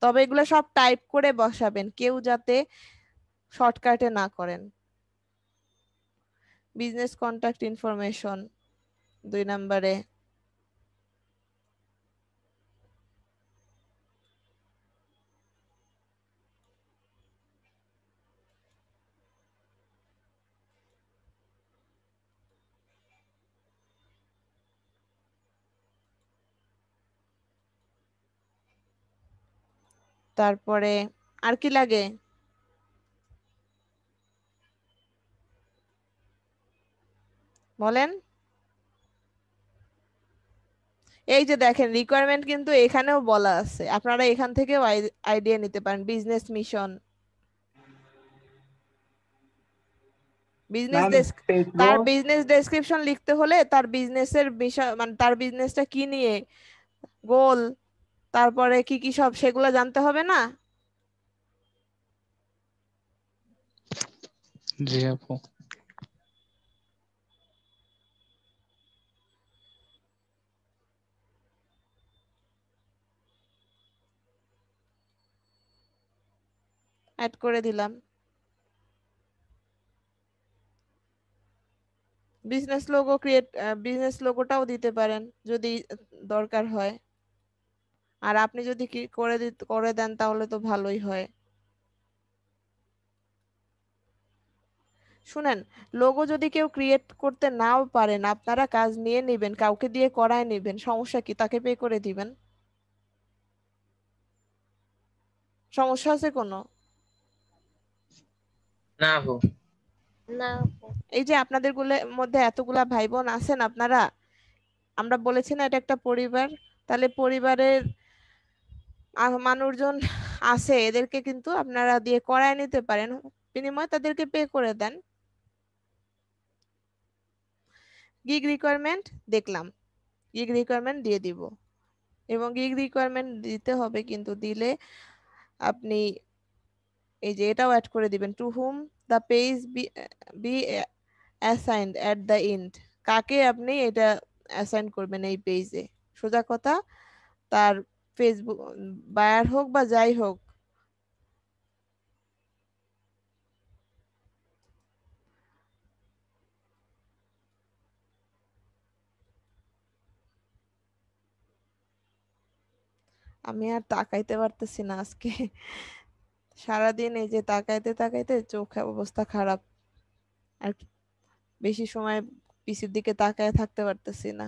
তবে এগুলো সব টাইপ করে বসাবেন, কেউ যাতে শর্টকাটে না করেন। বিজনেস কন্টাক্ট ইনফরমেশন 2 নাম্বারে। তারপরে আর কি লাগে? বলেন। এই যে দেখেন রিকোয়ারমেন্ট কিন্তু এখানেও বলা আছে, আপনারা এখান থেকেও আইডিয়া নিতে পারেন। Business mission, business ma'am desk, পেজগুলো তার বিজনেস ডেসক্রিপশন লিখতে হলে তার বিজনেসের বিষয় মানে তার বিজনেসটা কি নিয়ে, গোল, তারপরে কি কি সব সেগুলো জানতে হবে না? জি আপু। অ্যাড করে দিলাম। বিজনেস লোগো ক্রিয়েট, বিজনেস লোগোটাও দিতে পারেন যদি দরকার হয়। আর আপনি যদি কি করে দেন তাহলে তো ভালোই হয়। শুনেন, লোগো যদি কেউ ক্রিয়েট করতে নাও পারেন, আপনারা কাজ নিয়ে নেবেন, কাউকে দিয়ে করায় নেবেন, সমস্যা কি? তাকে পে করে দিবেন। সমস্যা আছে কোনো? না আপু। না। এই যে আপনাদের মধ্যে এতগুলা ভাই বোন আছেন আপনারা, আমরা বলেছি না এটা একটা পরিবার, তাহলে পরিবারের মানুষজন আছে, এদেরকে কিন্তু আপনারা দিয়ে করায় নিতে পারেন, বিনিময়ে তাদেরকে পে করে দেন। গিগ রিকোয়ারমেন্ট দেখলাম, গিগ রিকোয়ারমেন্ট দিয়ে দিব, এবং গিগ রিকোয়ারমেন্ট দিতে হবে, কিন্তু দিলে আপনি এই যে এটাও অ্যাড করে দিবেন, to whom the page be assigned at the end, কাকে আপনি এটা অ্যাসাইন করবেন এই পেজে। সোজা কথা, তার ফেসবুক বায়ার হোক বা যাই হোক, আমি আর তাকাইতে পারতেছি না আজকে, সারাদিন এই যে তাকাইতে তাকাইতে চোখ অবস্থা খারাপ, আর বেশি সময় পিসির দিকে তাকায় থাকতে পারতেছি না।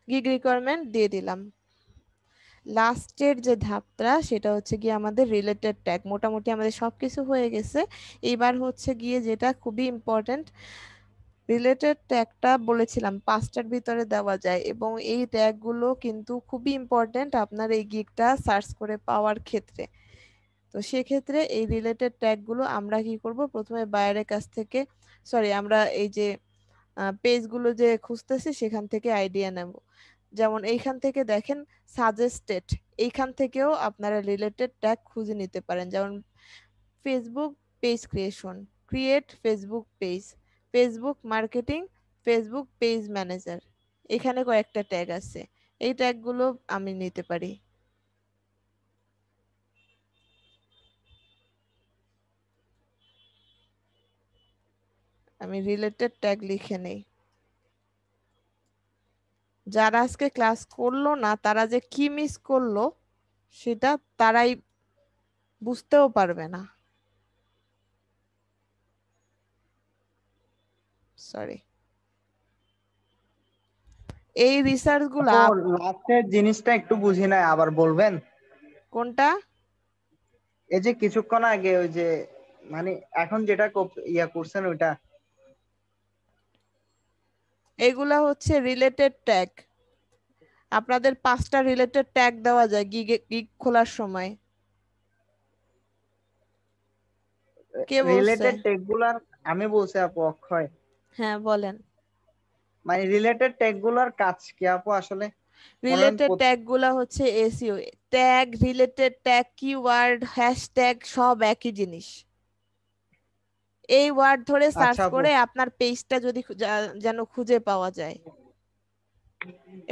গিগ রিকোয়ারমেন্ট দিয়ে দিলাম। লাস্টের যে ধাপটা সেটা হচ্ছে গিয়ে আমাদের রিলেটেড ট্যাগ, মোটামুটি আমাদের সবকিছু হয়ে গেছে। এইবার হচ্ছে গিয়ে যেটা খুবই ইম্পর্টেন্ট, রিলেটেড ট্যাগটা বলেছিলাম 5টার ভিতরে দেওয়া যায়, এবং এই ট্যাগগুলো কিন্তু খুবই ইম্পর্টেন্ট আপনার এই গিগটা সার্চ করে পাওয়ার ক্ষেত্রে। তো সেক্ষেত্রে এই রিলেটেড ট্যাগগুলো আমরা কি করব, প্রথমে বাইরের কাছ থেকে, সরি, আমরা এই যে পেজগুলো যে খুঁজতেছি সেখান থেকে আইডিয়া নেব। যেমন এইখান থেকে দেখেন সাজেস্টেড, এইখান থেকেও আপনারা রিলেটেড ট্যাগ খুঁজে নিতে পারেন। যেমন Facebook page creation, create Facebook page, Facebook marketing, Facebook page manager, এখানে কয়েকটা ট্যাগ আছে, এই ট্যাগগুলো আমি নিতে পারি। আমি রিলেটেড ট্যাগ লিখে নেই। যারা আজকে ক্লাস করলো না তারা যে কি মিস করলো সেটা তারাই বুঝতেও পারবে না। সরি, এই রিসার্চ গুলা লাস্টের জিনিসটা একটু বুঝি নাই, আবার বলবেন? কোনটা? এই যে কিছুক্ষণ আগে ওই যে মানে এখন যেটা ইয়া করছেন ওইটা। এগুলা হচ্ছে রিলেটেড ট্যাগ, আপনাদের 5টা রিলেটেড ট্যাগ দেওয়া যায় গিগ খোলার সময়। কে বলছে? রিলেটেড ট্যাগ গুলার আমি বলছি আপু, অক্ষয়। হ্যাঁ বলেন। মানে রিলেটেড ট্যাগ গুলার কাজ কি আপু আসলে? রিলেটেড ট্যাগ গুলা হচ্ছে SEO tag, related tag, keyword, hashtag সব একই জিনিস। এই ওয়ার্ড ধরে সার্চ আচ্ছা আপু। করে আপনার পেজটা যদি যেন খুঁজে পাওয়া যায়,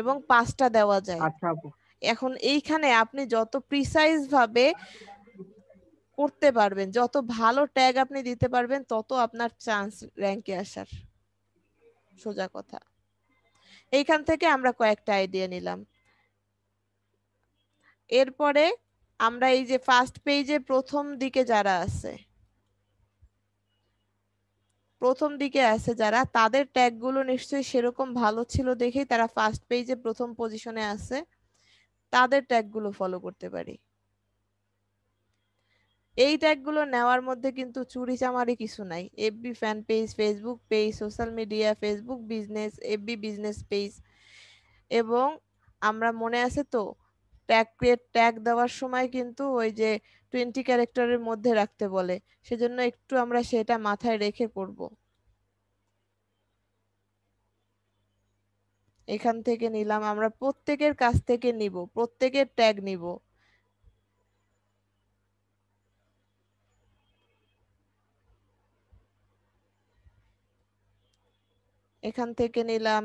এবং 5টা দেওয়া যায়। আচ্ছা আপু। এখন এইখানে আপনি যত প্রিসাইজ ভাবে করতে পারবেন, যত ভালো ট্যাগ আপনি দিতে পারবেন, তত আপনার চান্স র্যাঙ্কে আসার। সোজা কথা, এইখান থেকে আমরা কয়েকটা আইডিয়া নিলাম। এরপরে আমরা এই যে ফার্স্ট পেজে প্রথম দিকে যারা আছে, প্রথম দিকে আছে যারা, তাদের ট্যাগগুলো নিশ্চয়ই সেরকম ভালো ছিল দেখেই তারা ফার্স্ট পেজে প্রথম পজিশনে আছে। তাদের ট্যাগগুলো ফলো করতে পারি। এই ট্যাগগুলো নেওয়ার মধ্যে কিন্তু চুরি চামারি কিছু নাই। FB fan page, Facebook page, social media, Facebook business, FB business page. এবং আমরা মনে আছে তো ট্যাগ দেওয়ার সময় কিন্তু ওই যে 20 ক্যারেক্টারের মধ্যে রাখতে বলে, সেজন্য একটু আমরা সেটা মাথায় রেখে করব। এখান থেকে নিলাম, আমরা প্রত্যেকের কাছ থেকে নিব, প্রত্যেকের ট্যাগ নিব। এখান থেকে নিলাম,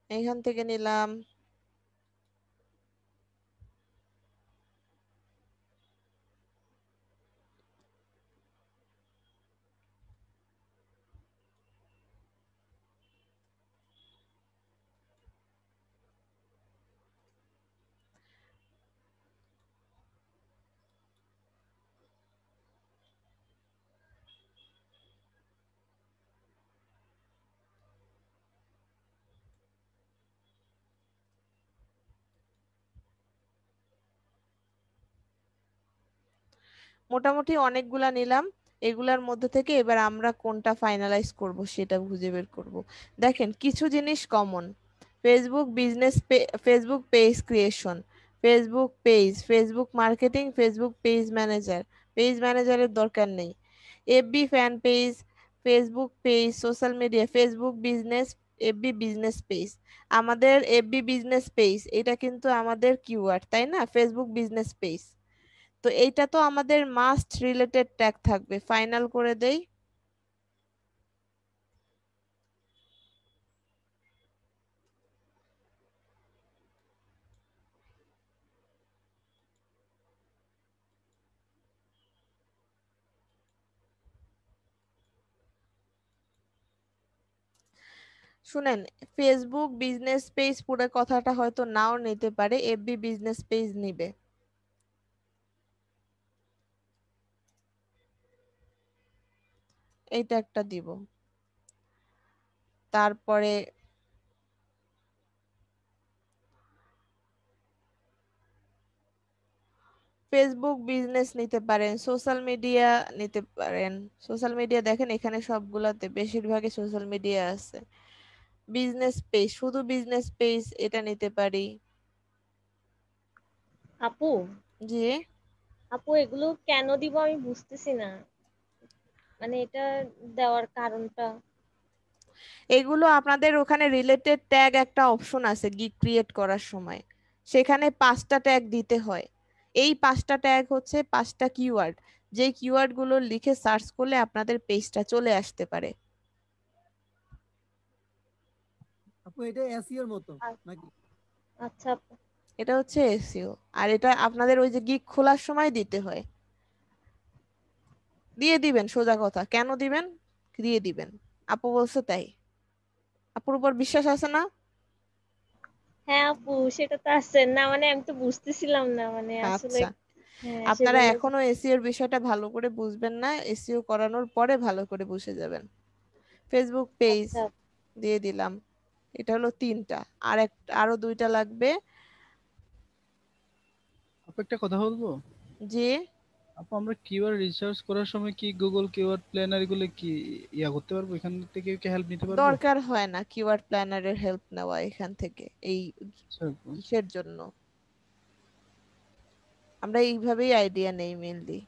এখান থেকে নিলাম, মোটামুটি অনেকগুলা নিলাম। এগুলার মধ্যে থেকে এবার আমরা কোনটা ফাইনালাইজ করব সেটা খুঁজে বের করব। দেখেন কিছু জিনিস common, Facebook business, Facebook page creation, Facebook page, Facebook marketing, Facebook page ম্যানেজারের দরকার নেই, FB fan page, Facebook page, social media, Facebook business, FB business page. আমাদের এফবি বিজনেস পেজ এটা কিন্তু আমাদের কিওয়ার্ড, তাই না? ফেসবুক বিজনেস পেজ, তো এইটা তো আমাদের মাস্ট রিলেটেড ট্যাগ থাকবে। ফাইনাল করে দেই। শুনেন, ফেসবুক বিজনেস পেজ পুরো কথাটা হয়তো নাও নিতে পারে, এফবি বিজনেস পেজ নিবে। এইটা একটা দিব। তারপরে ফেসবুক বিজনেস নিতে পারেন, সোশ্যাল মিডিয়া নিতে পারেন। সোশ্যাল মিডিয়া দেখেন এখানে সবগুলাতে বেশিরভাগই সোশ্যাল মিডিয়া আছে। বিজনেস পেজ, শুধু বিজনেস পেজ এটা নিতে পারি। আপু জি, আপু এগুলো কেন দিব আমি বুঝতেছি না, মানে এটা দেওয়ার কারণটা। এগুলো আপনাদের ওখানে রিলেটেড ট্যাগ একটা অপশন আছে গিগ ক্রিয়েট করার সময়, সেখানে 5টা ট্যাগ দিতে হয়। এই 5টা ট্যাগ হচ্ছে 5টা কিওয়ার্ড, যে কিওয়ার্ড গুলো লিখে সার্চ করলে আপনাদের পেজটা চলে আসতে পারে। আপু এটা এসইওর মতো নাকি? আচ্ছা আপু। এটা হচ্ছে এসইও, আর এটা আপনাদের ওই যে গিগ খোলার সময় দিতে হয়। দিয়ে দিবেন, সোজা কথা, কেন দিবেন, দিয়ে দিবেন। আপু বলছে তাই, আপুর উপর বিশ্বাস আছে না? হ্যাঁ আপু সেটা তো আছে না, মানে আমি তো বুঝতেছিলাম না মানে আসলে। আচ্ছা, হ্যাঁ আপনারা সেজন্য। এখনো এসইও এর বিষয়টা ভালো করে বুঝবেন না, এসইও করানোর পরে ভালো করে বুঝে যাবেন। ফেসবুক পেজ আচ্ছা দিয়ে দিলাম, এটা হলো 3টা। আরো 2টা লাগবে। আপু একটা কথা বলবো? যে আপু আমরা কিওয়ার্ড রিসার্চ করার সময় কি গুগল কিওয়ার্ড প্ল্যানার এগুলো কি করতে পারবো? এখান থেকে কি হেল্প নিতে পারবো? দরকার হয় না কিওয়ার্ড প্ল্যানারের হেল্প নেওয়া এখান থেকে, এই আচ্ছা আপু। কিসের জন্য আমরা এইভাবেই আইডিয়া নেই মেইনলি।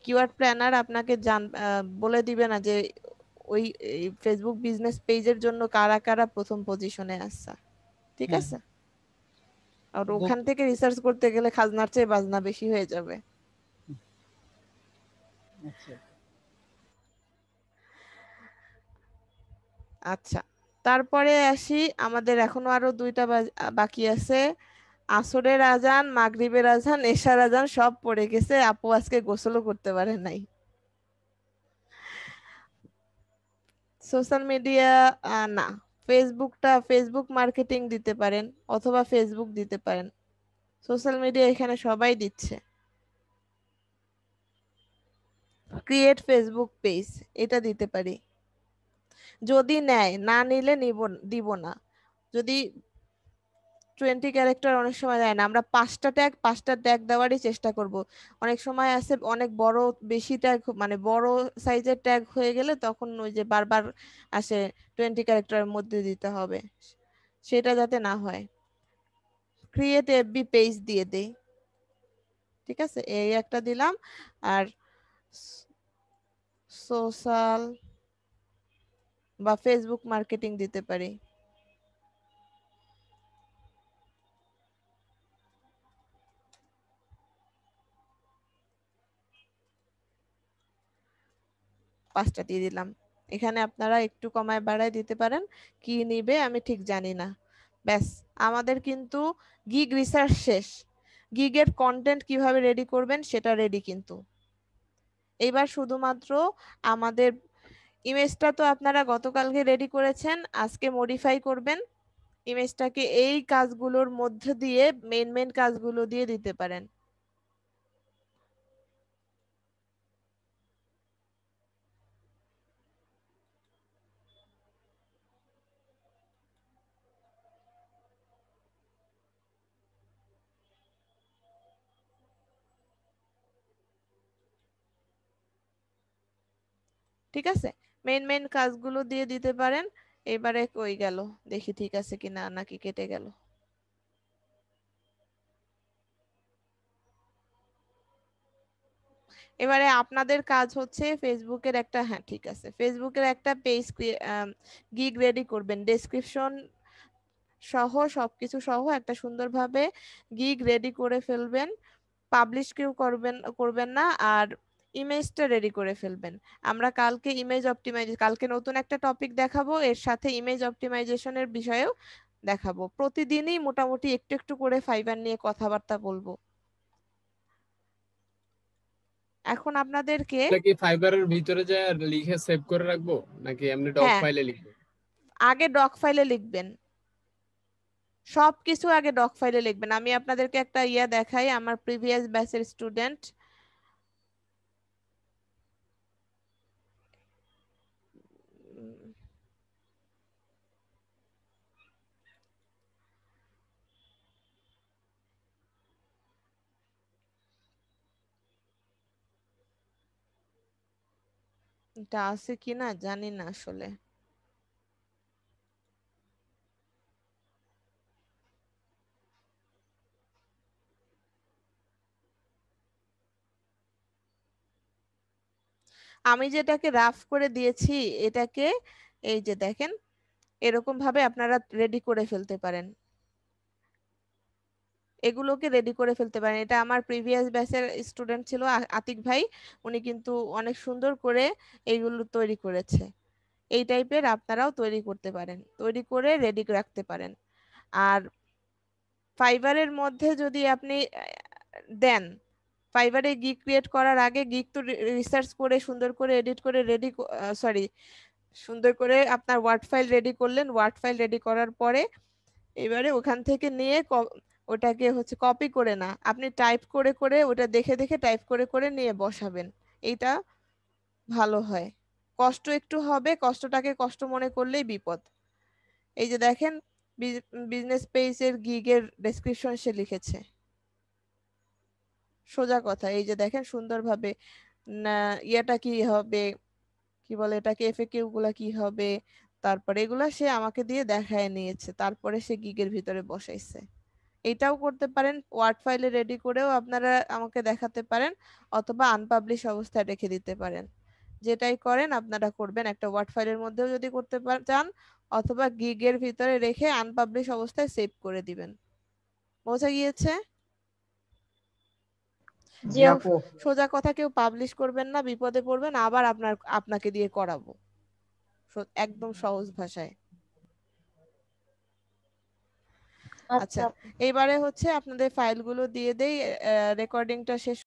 কিওয়ার্ড প্ল্যানার আপনাকে বলে দিবে না যে ওই ফেসবুক বিজনেস পেজের জন্য কারা কারা প্রথম পজিশনে আসছে, ঠিক হ্যাঁ আছে? আর ওখান গুগল। থেকে রিসার্চ করতে গেলে খাজনার চেয়ে বাজনা বেশি হয়ে যাবে। আচ্ছা আচ্ছা, তারপরে আসি, আমাদের এখনো আরো 2টা বাকি আছে। আসরের আজান, মাগরিবের আজান, এশার আজান সব পড়ে গেছে, আপু আজকে গোসলও করতে পারে নাই। সোশ্যাল মিডিয়া না, ফেসবুক মার্কেটিং দিতে পারেন অথবা ফেসবুক দিতে পারেন। সোশ্যাল মিডিয়া এখানে সবাই দিচ্ছে। ক্রিয়েট ফেসবুক পেজ, এটা দিতে পারি যদি নেয়, না নিলে দিব না। যদি 20 ক্যারেক্টার অনেক সময় দেয় না, আমরা 5টা ট্যাগ দেওয়ারই চেষ্টা করব। অনেক সময় আছে অনেক বড় বেশি ট্যাগ, মানে বড় সাইজের ট্যাগ হয়ে গেলে তখন ওই যে বারবার আসে 20 ক্যারেক্টারের মধ্যে দিতে হবে, সেটা যাতে না হয়। ক্রিয়েট এফবি পেজ দিয়ে দেই, ঠিক আছে, এই একটা দিলাম। আর সোশ্যাল বা ফেসবুক মার্কেটিং দিতে পারি। পাঁচটা দিয়ে দিলাম। এখানে আপনারা একটু কমায় বাড়ায় দিতে পারেন, কি নিবে আমি ঠিক জানি না। ব্যাস, আমাদের কিন্তু গিগ রিসার্চ শেষ। গিগের কন্টেন্ট কিভাবে রেডি করবেন সেটা রেডি কিন্তু। এইবার শুধুমাত্র আমাদের ইমেজটা তো আপনারা গতকালকে রেডি করেছেন, আজকে মডিফাই করবেন। ইমেজটাকে এই কাজগুলোর মধ্যে দিয়ে মেন কাজগুলো দিয়ে দিতে পারেন। ঠিক আছে, মেন কাজগুলো দিয়ে দিতে পারেন। এবারে কই গেল দেখি, ঠিক আছে কিনা, নাকি কেটে গেল। এবারে আপনাদের কাজ হচ্ছে ফেসবুকের একটা, হ্যাঁ ঠিক আছে, ফেসবুকের একটা পেজ গিগ রেডি করবেন, ডেসক্রিপশন সহ সবকিছু সহ একটা সুন্দরভাবে গিগ রেডি করে ফেলবেন। পাবলিশ কেউ করবেন না, আর ইমেজটা রেডি করে ফেলবেন। আমরা কালকে কালকে নতুন একটা টপিক দেখাবো, এর সাথে ইমেজ অপটিমাইজেশনের বিষয়েও দেখাবো। প্রতিদিনই মোটামুটি একটু একটু করে ফাইবার নিয়ে কথাবার্তা বলবো। এখন আপনাদেরকে, এটা কি ফাইবারের ভিতরে যা লিখে সেভ করে রাখবো নাকি এমনি ডক হ্যাঁ, ফাইলে লিখবো? আগে ডক ফাইলে লিখবেন, সবকিছু আগে ডক ফাইলে লিখবেন। আমি আপনাদেরকে একটা দেখাই, আমার প্রিভিয়াস ব্যাচের স্টুডেন্ট। এটা আছে কিনা জানি না আসলে। আমি যেটাকে রাফ করে দিয়েছি, এটাকে এই যে দেখেন, এরকম ভাবে আপনারা রেডি করে ফেলতে পারেন, এগুলোকে রেডি করে ফেলতে পারেন। এটা আমার প্রিভিয়াস ব্যাচের স্টুডেন্ট ছিল আতিক ভাই, উনি কিন্তু অনেক সুন্দর করে এইগুলো তৈরি করেছে। এই টাইপের আপনারাও তৈরি করতে পারেন, তৈরি করে রেডি রাখতে পারেন। আর ফাইবারের মধ্যে যদি আপনি দেন, ফাইবারে গিগ ক্রিয়েট করার আগে গিগ তো রিসার্চ করে সুন্দর করে এডিট করে সুন্দর করে আপনার ওয়ার্ড ফাইল রেডি করলেন। ওয়ার্ড ফাইল রেডি করার পরে এবারে ওখান থেকে নিয়ে ওটাকে হচ্ছে কপি করে না, আপনি টাইপ করে করে ওটা দেখে দেখে টাইপ করে করে নিয়ে বসাবেন। এইটা ভালো হয়। কষ্ট একটু হবে, কষ্টটাকে কষ্ট মনে করলেই বিপদ। এই যে দেখেন, বিজনেস পেজের গিগের ডেসক্রিপশন সে লিখেছে, সোজা কথা। এই যে দেখেন সুন্দরভাবে, না ইয়েটা কি হবে, কি বলে এটাকে, এফএকিউ গুলা কি হবে, তারপরে এগুলা সে আমাকে দিয়ে দেখায় নিয়েছে, তারপরে সে গিগের ভিতরে বসাইছে। এটাও করতে পারেন, ওয়ার্ড ফাইলে রেডি করেও আপনারা আমাকে দেখাতে পারেন, অথবা আনপাবলিশ অবস্থায় রেখে দিতে পারেন। যেটাই করেন আপনারা করবেন, একটা ওয়ার্ড ফাইলের মধ্যেও যদি করতে চান, অথবা গিগের ভিতরে রেখে আনপাবলিশ অবস্থায় সেভ করে দিবেন। বোঝা গিয়েছে? জি কেউ আপু। সোজা কথা, কেউ পাবলিশ করবেন না, বিপদে পড়বেন আবার আপনাকে দিয়ে করাবো, একদম সহজ ভাষায়। আচ্ছা, আচ্ছা। এইবারে হচ্ছে আপনাদের ফাইলগুলো দিয়ে দেই, রেকর্ডিংটা শেষ